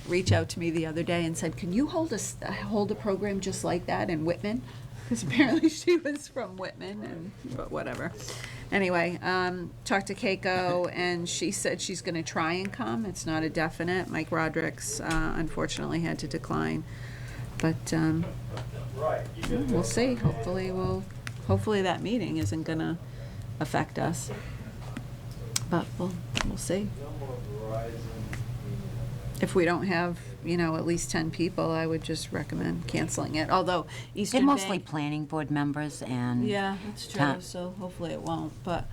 reach out to me the other day and said, can you hold a program just like that in Whitman? Because apparently she was from Whitman, but whatever. Anyway, talked to Keiko, and she said she's gonna try and come. It's not a definite. Mike Roderick's, unfortunately had to decline. But, we'll see. Hopefully that meeting isn't gonna affect us. But we'll see. If we don't have, at least 10 people, I would just recommend canceling it. Although They're Eastern mostly Bank. planning board members and. Yeah, that's true, Ta- so hopefully it won't, but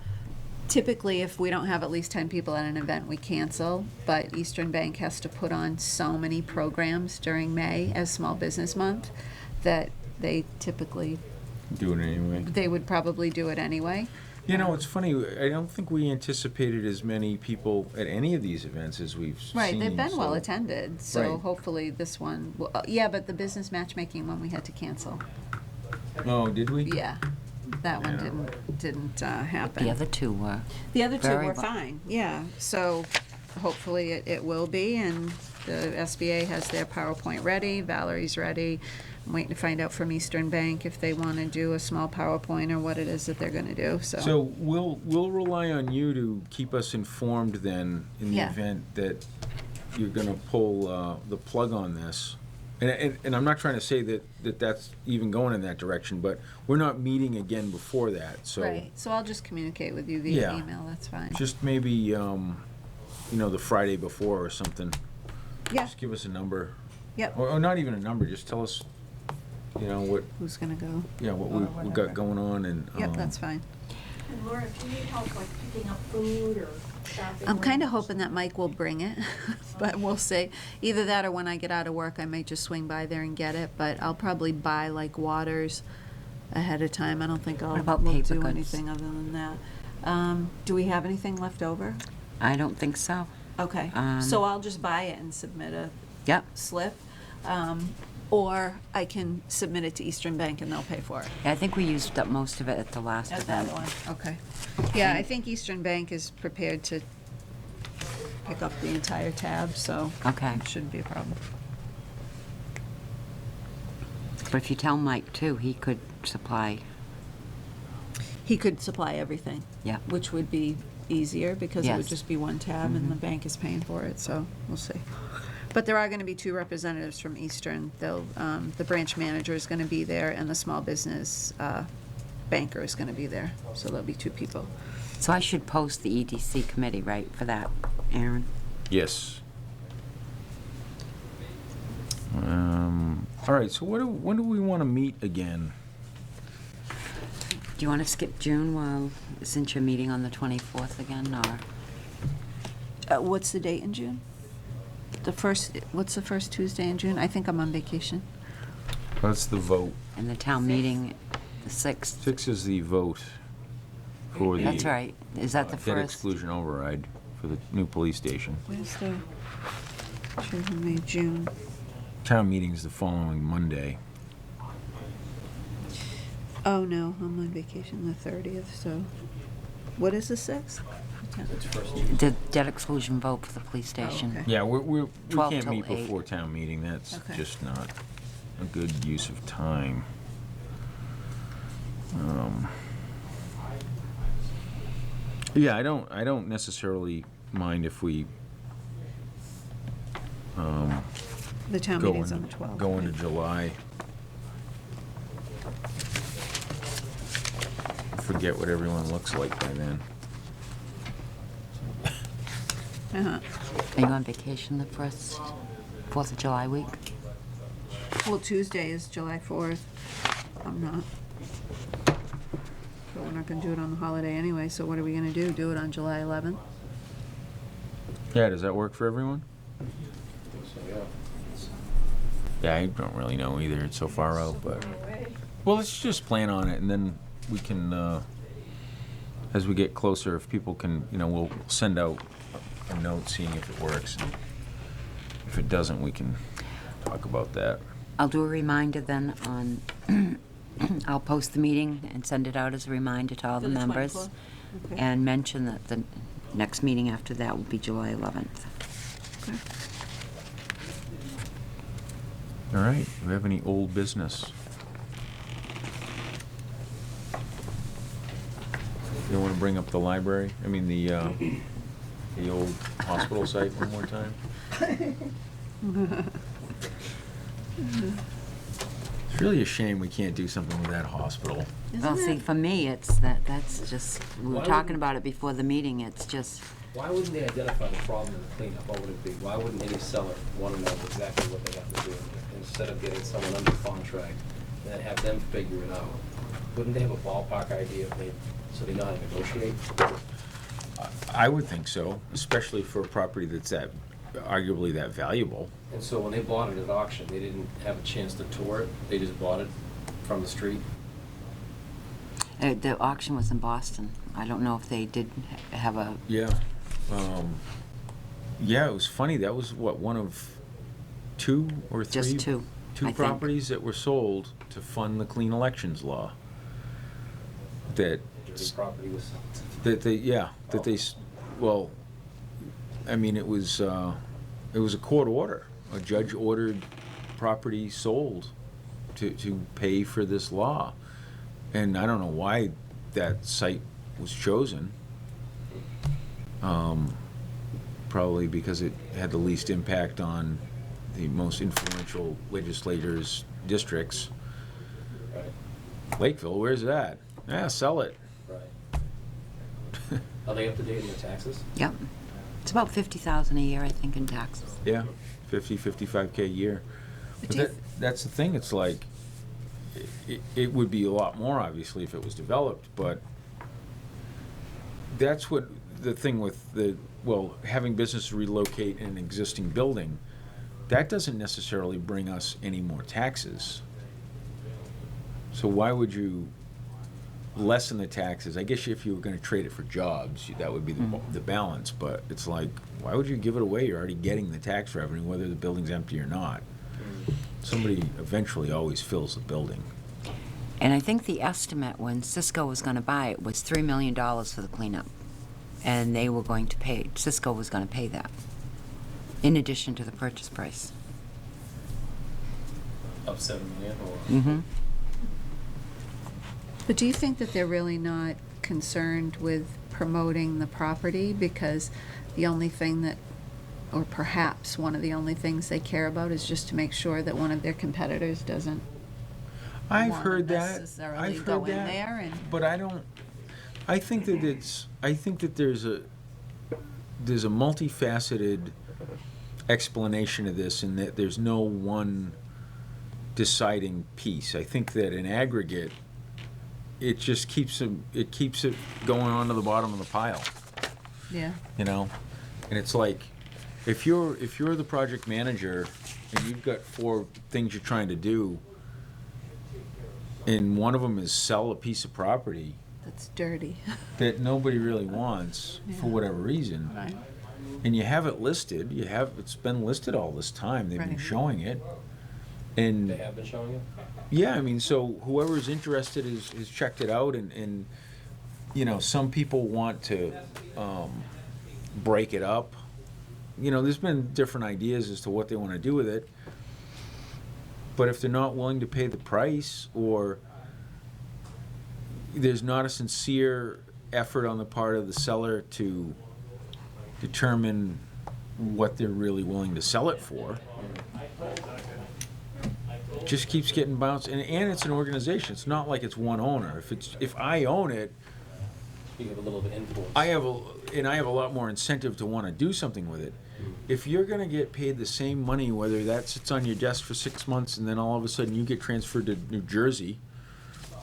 typically if we don't have at least 10 people at an event, we cancel, but Eastern Bank has to put on so many programs during May as Small Business Month that they typically, Do it anyway. they would probably do it anyway. It's funny, I don't think we anticipated as many people at any of these events as we've seen. Right, they've been well so- attended, so Right. hopefully this one, yeah, but the business matchmaking one we had to cancel. Oh, did we? Yeah, that one Yeah. didn't happen. The other 2 were. The other 2 Very were well. fine, yeah, so hopefully it will be, and the SBA has their PowerPoint ready, Valerie's ready. I'm waiting to find out from Eastern Bank if they want to do a small PowerPoint or what it is that they're gonna do, so. So we'll rely on you to keep us informed then in the Yeah. event that you're gonna pull the plug on this. And I'm not trying to say that that's even going in that direction, but we're not meeting again before that, so. Right, so I'll just communicate with you via Yeah. email, that's fine. Just maybe, the Friday before or something. Yeah, Just give us a number. yep, Or not even a number, just tell us, what who's gonna go? what we got going on and. Yep, that's fine. And Laura, if you need help, like picking up food or shopping. I'm kind or of hoping that Mike will bring it, but we'll see. Either that or when I get out of work, I might just swing by there and get it, but I'll probably buy like waters ahead of time. I don't think What about we'll paper do goods? anything other than that. Do we have anything left over? I don't think so. Okay, so I'll just buy it and submit a Yep. slip. Or I can submit it to Eastern Bank and they'll pay for it. Yeah, I think we used up most of it at the last That's event. that one, okay. Yeah, I think Eastern Bank is prepared to pick up the entire tab, so. Okay. it shouldn't be a problem. But if you tell Mike too, he could supply. He could supply everything. Yeah. Which would be easier because it would Yes. just be one tab and the bank is paying for it, so we'll see. But there are gonna be 2 representatives from Eastern. The branch manager is gonna be there and the small business, banker is gonna be there. So there'll be 2 people. So I should post the EDC committee, right, for that, Aaron? Yes. All right, so when do we want to meet again? Do you want to skip June, since you're meeting on the 24th again, or? What's the date in June? What's the first Tuesday in June? I think I'm on vacation. That's the vote. And the town meeting, the 6th? 6 is the vote for the. That's right. Is that the Debt first? exclusion override for the new police station. Where's the, May, June? Town meeting's the following Monday. Oh, no, I'm on vacation the 30th, so, what is the 6th? The debt exclusion vote for the police station. okay. Yeah, we 12 can't till meet 8. before town meeting. That's Okay. just not a good use of time. Yeah, I don't necessarily mind if we The town go meeting's on the in, 12th. go into July. Forget what everyone looks like by then. Uh-huh. Are you on vacation the first, 4th of July week? Well, Tuesday is July 4th. I'm not. But we're not gonna do it on the holiday anyway, so what are we gonna do? Do it on July 11th? Yeah, does that work for everyone? Yeah, I don't really know either. It's so far out, but well, let's just plan on it, and then we can, as we get closer, if people can, we'll send out a note seeing if it works. And if it doesn't, we can talk about that. I'll do a reminder then on, I'll post the meeting and send it out as a reminder to all the For the members. 24th? Okay. And mention that the next meeting after that will be July 11th. Okay. All right. Do we have any old business? You want to bring up the library? I mean, the old hospital site one more time? It's really a shame we can't do something with that hospital. Well, see, for me, that's just, we were Why talking would- about it before the meeting, it's just, Why wouldn't they identify the problem in the cleanup? What would it be? Why wouldn't any seller want to know exactly what they have to do instead of getting someone under contract and then have them figure it out? Wouldn't they have a ballpark idea if so they know how to negotiate? I would think so, especially for a property that's arguably that valuable. And so when they bought it at auction, they didn't have a chance to tour it? They just bought it from the street? the auction was in Boston. I don't know if they did have a, Yeah. Yeah, it was funny. That was what, one of two or three? Just two, I Two think. properties that were sold to fund the clean elections law. That, The property was. well, I mean, it was a court order. A judge ordered property sold to pay for this law. And I don't know why that site was chosen. Probably because it had the least impact on the most influential legislators' districts. Right, Lakeville, where's that? Yeah, sell it. right. Are they up to date in their taxes? yep. It's about 50,000 a year, I think, in taxes. Yeah, 55K a year. But But do you that's the thing, it's like, it would be a lot more, obviously, if it was developed, but that's what the thing with having business relocate in an existing building, that doesn't necessarily bring us any more taxes. So why would you lessen the taxes? I guess if you were gonna trade it for jobs, that would be the balance, but it's like, why would you give it away? You're already getting the tax revenue, whether the building's empty or not. Somebody eventually always fills the building. And I think the estimate when Cisco was going to buy it was $3 million for the cleanup. And they were going to pay, Cisco was going to pay that, in addition to the purchase price. Of 7 million or? Mm-hmm. But do you think that they're really not concerned with promoting the property? Because the only thing that, or perhaps one of the only things they care about is just to make sure that one of their competitors doesn't I've wanna heard that. necessarily I've go heard in that. there and- But I think that there's a multifaceted explanation of this, and that there's no one deciding piece. I think that in aggregate, it just keeps it going on to the bottom of the pile. Yeah. And it's like, if you're the project manager and you've got 4 things you're trying to do, and one of them is sell a piece of property That's dirty. that nobody really wants for Yeah. whatever reason, Right. and you have it listed, it's been listed all this time, they've been Right. showing it, and They have been showing it? yeah, I mean, so whoever's interested has checked it out, and some people want to break it up. There's been different ideas as to what they want to do with it, but if they're not willing to pay the price, or there's not a sincere effort on the part of the seller to determine what they're really willing to sell it for, it just keeps getting bounced. And it's an organization. It's not like it's one owner. If I own it, You have a little bit of influence. I have a lot more incentive to want to do something with it. If you're going to get paid the same money, whether that sits on your desk for 6 months and then all of a sudden you get transferred to New Jersey,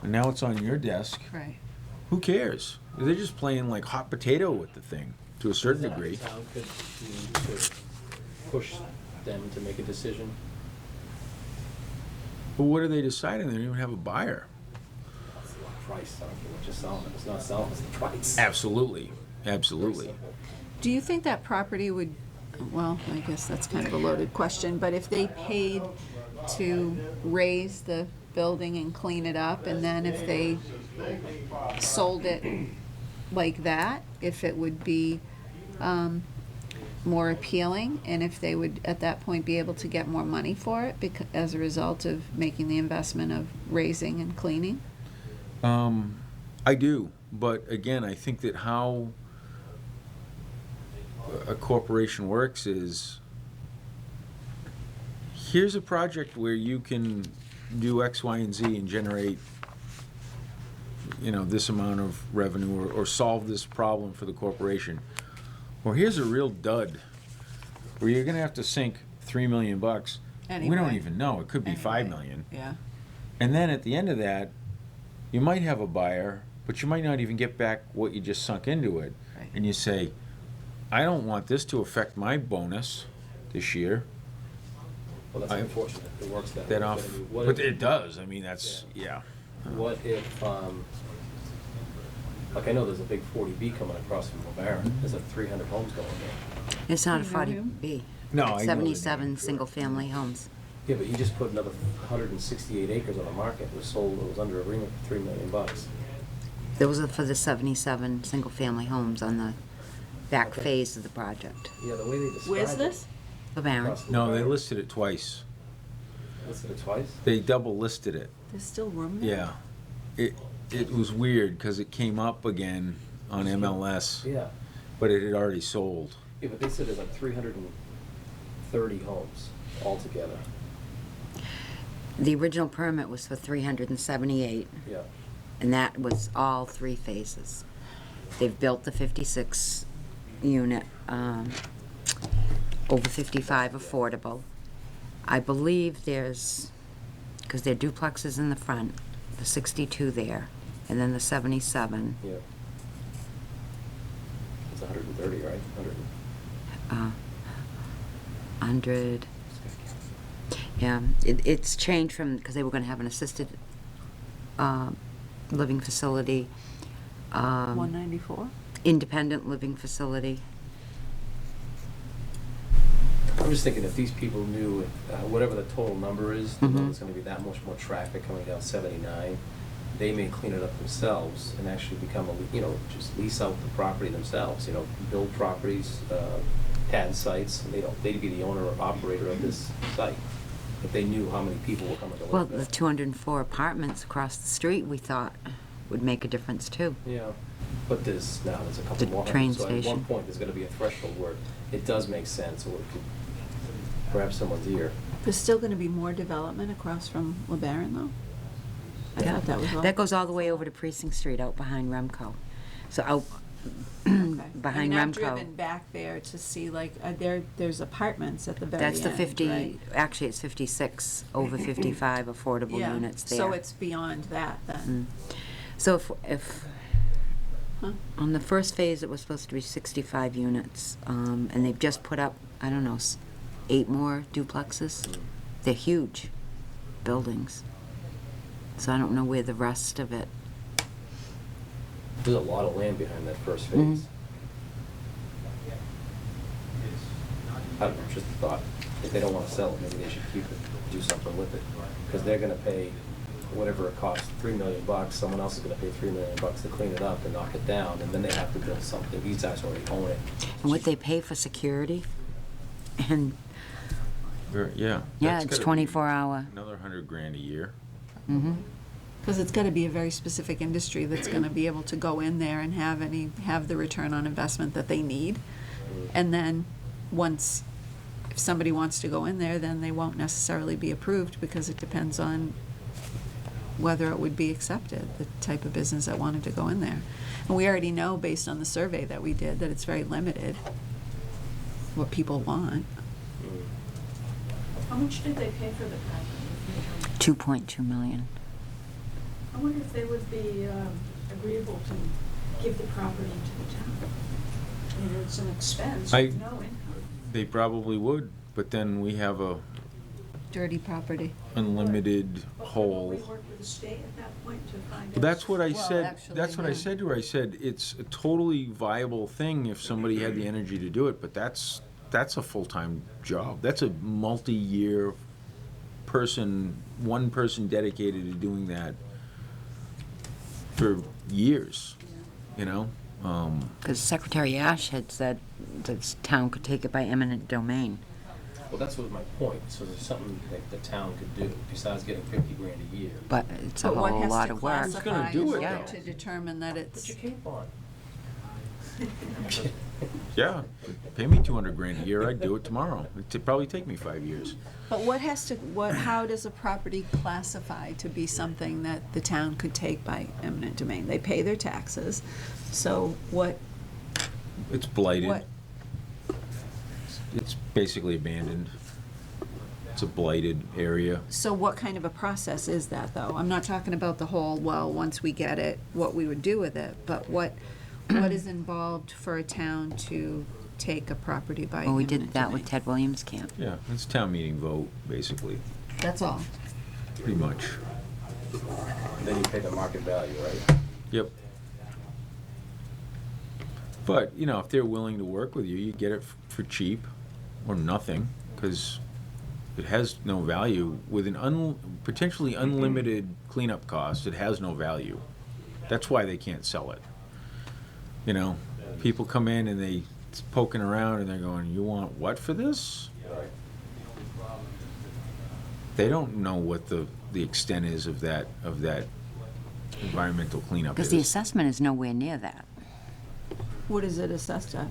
and now it's on your desk, Right. who cares? They're just playing like hot potato with the thing to a certain degree. The town could push them to make a decision. But what are they deciding? They don't even have a buyer. That's the price, I don't care what you're selling, it's not selling, it's the price. Absolutely, Very absolutely. simple. Do you think that property would, well, I guess that's kind of a loaded question, but if they paid to raise the building and clean it up, and then if they sold it like that, if it would be more appealing, and if they would at that point be able to get more money for it as a result of making the investment of raising and cleaning? I do, but again, I think that how a corporation works is, here's a project where you can do X, Y, and Z and generate, this amount of revenue or solve this problem for the corporation. Or here's a real dud where you're gonna have to sink $3 million. We don't Anyway. even know. It could be $5 million. Yeah. And then at the end of that, you might have a buyer, but you might not even get back what you just sunk into it. Right. And you say, I don't want this to affect my bonus this year. Well, that's I- unfortunate, it works that way. That off, What but if- it does. I mean, that's, yeah. What if, like I know there's a big 40B coming across from LeBaron, there's 300 homes going there. It's not a You know him? 40B. No, I know the 77 name. single-family homes. Yeah, but you just put another 168 acres on the market, it was sold, it was under agreement for $3 million. Those are for the 77 single-family homes on the back Okay. phase of the project. Yeah, the way they described it. Where's this? LeBaron. across the No, they LeBaron. listed it twice. Listed it twice? They double listed it. There's still room there? Yeah. It was weird because it came up again on MLS, Yeah. but it had already sold. Yeah, but they said there's like 330 homes altogether. The original permit was for 378, Yeah. and that was all three phases. They've built the 56 unit, over 55 affordable. I believe there's, because there are duplexes in the front, the 62 there, and then the 77. Yeah. It's 130, right? 100. 100, yeah, it's changed from, because they were gonna have an assisted living facility, 194? independent living facility. I'm just thinking if these people knew, whatever the total number is, they know Mhm. there's gonna be that much more traffic coming down 79, they may clean it up themselves and actually become just lease out the property themselves, build properties, pad sites, and they'd be the owner or operator of this site, if they knew how many people were coming to Well, live there. the 204 apartments across the street, we thought would make a difference too. Yeah, but there's a couple The more. train So at station. one point, there's gonna be a threshold where it does make sense, or it could grab someone's ear. There's still gonna be more development across from LeBaron, though? I Yeah. thought that was all. That goes all the way over to Precinct Street, out behind Remco. So out Okay. behind I mean, I've Remco. driven back there to see, like, there's apartments at the very That's end, the 50, right? actually it's 56, over 55 affordable Yeah, units there. so it's beyond that, then? So if Huh? on the first phase, it was supposed to be 65 units, and they've just put up, I don't know, 8 more duplexes. They're huge buildings. So I don't know where the rest of it. There's a lot of land behind that first phase. Mhm. I don't know, just a thought. If they don't wanna sell it, maybe they should keep it, do something with it. Because they're gonna pay whatever it costs, $3 million, someone else is gonna pay $3 million to clean it up and knock it down, and then they have to build something. These guys already own it. And what they pay for security, and, Yeah. yeah, that's it's gotta be 24-hour. Another $100,000 a year. Mm-hmm. Because it's gotta be a very specific industry that's gonna be able to go in there and have the return on investment that they need. And then, if somebody wants to go in there, then they won't necessarily be approved, because it depends on whether it would be accepted, the type of business that wanted to go in there. And we already know, based on the survey that we did, that it's very limited what people want. How much did they pay for the property? 2.2 million. I wonder if they would be agreeable to give the property to the town. I mean, it's an expense I- with no income. They probably would, but then we have dirty property. unlimited hole. Would we work with the state at that point to find out? Well, that's what I Well, said, actually, that's what I yeah. said to her. I said, it's a totally viable thing if somebody had the energy to do it, but that's a full-time job. That's a multi-year person, one person dedicated to doing that for years, you know? Because Secretary Ash had said the town could take it by eminent domain. Well, that's what my point, so there's something that the town could do, besides getting 50 grand a year. But it's a But what whole has lot to of work. Who's gonna classify do in it, order though? to determine that Put it's, your cape on. Yeah, pay me 200 grand a year, I'd do it tomorrow. It'd probably take me 5 years. but how does a property classify to be something that the town could take by eminent domain? They pay their taxes, so what, It's blighted. what, It's basically abandoned. It's a blighted area. so what kind of a process is that, though? I'm not talking about the whole, well, once we get it, what we would do with it, but what is involved for a town to take a property by Well, we eminent did that with domain? Ted Williams Camp. Yeah, it's town meeting vote, basically, That's all. pretty much. Then you pay the market value, right? Yep. But, you know, if they're willing to work with you, you get it for cheap or nothing, because it has no value. With an potentially unlimited cleanup cost, it has no value. That's why they can't sell it. You know, people come in and they poking around and they're going, "You want what for this?" They don't know what the extent is of that environmental cleanup Because is. the assessment is nowhere near that. What is it assessed at?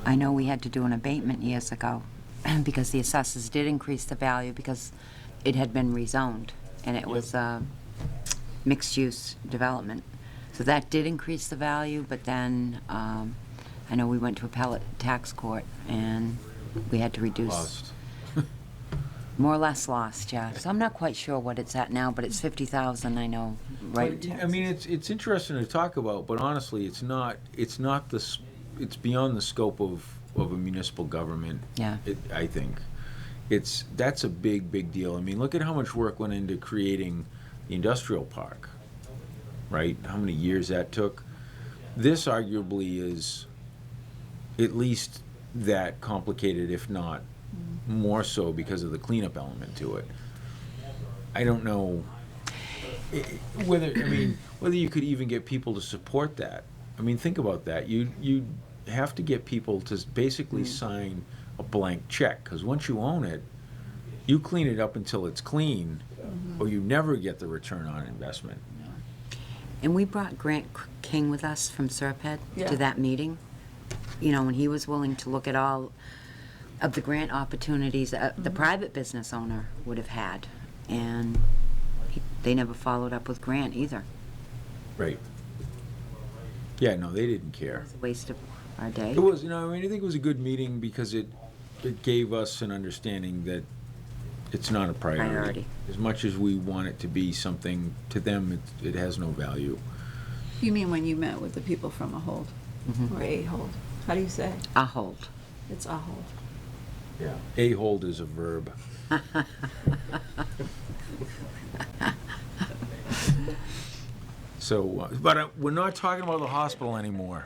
I know we had to do an abatement years ago because the assessors did increase the value because it had been rezoned and it was a mixed-use development. So that did increase the value, but then I know we went to appellate tax court and we had to reduce. Lost. More or less lost, yeah. So I'm not quite sure what it's at now, but it's 50,000, I know, right? But, I mean, it's interesting to talk about, but honestly, it's beyond the scope of a municipal government. Yeah. I think that's a big deal. I mean, look at how much work went into creating the industrial park, right? How many years that took. This arguably is at least that complicated, if not more so, because of the cleanup element to it. I don't know whether you could even get people to support that. I mean, think about that. You have to get people to basically sign a blank check, because once you own it, you clean it up until it's clean, or you never get the return on investment. And we brought Grant King with us from Serped Yeah. to that meeting. You know, when he was willing to look at all of the grant opportunities the private business owner would have had. And they never followed up with Grant either. Right. Yeah, no, they didn't care. It's a waste of our day. It was, I mean, I think it was a good meeting because it gave us an understanding that it's not a priority. Priority. As much as we want it to be something, to them, it has no value. You mean when you met with the people from Ahold? Or Ahold? How do you say? Ahold. It's Ahold. Yeah. A-hold is a verb. So, but we're not talking about the hospital anymore.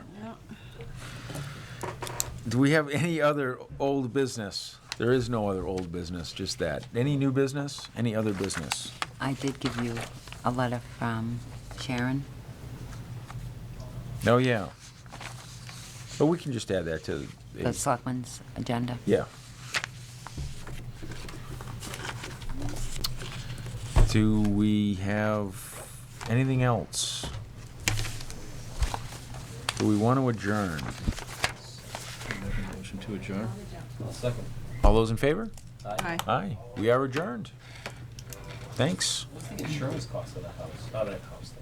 Do we have any other old business? There is no other old business, just that. Any new business? Any other business? I did give you a letter from Sharon. Oh, yeah. But we can just add that to The selectmen's agenda. Yeah. Do we have anything else? Do we want to adjourn? Make a motion to adjourn. I'll second. All those in favor? Aye. Aye. We are adjourned. Thanks. What's the insurance cost of that house? Not that house,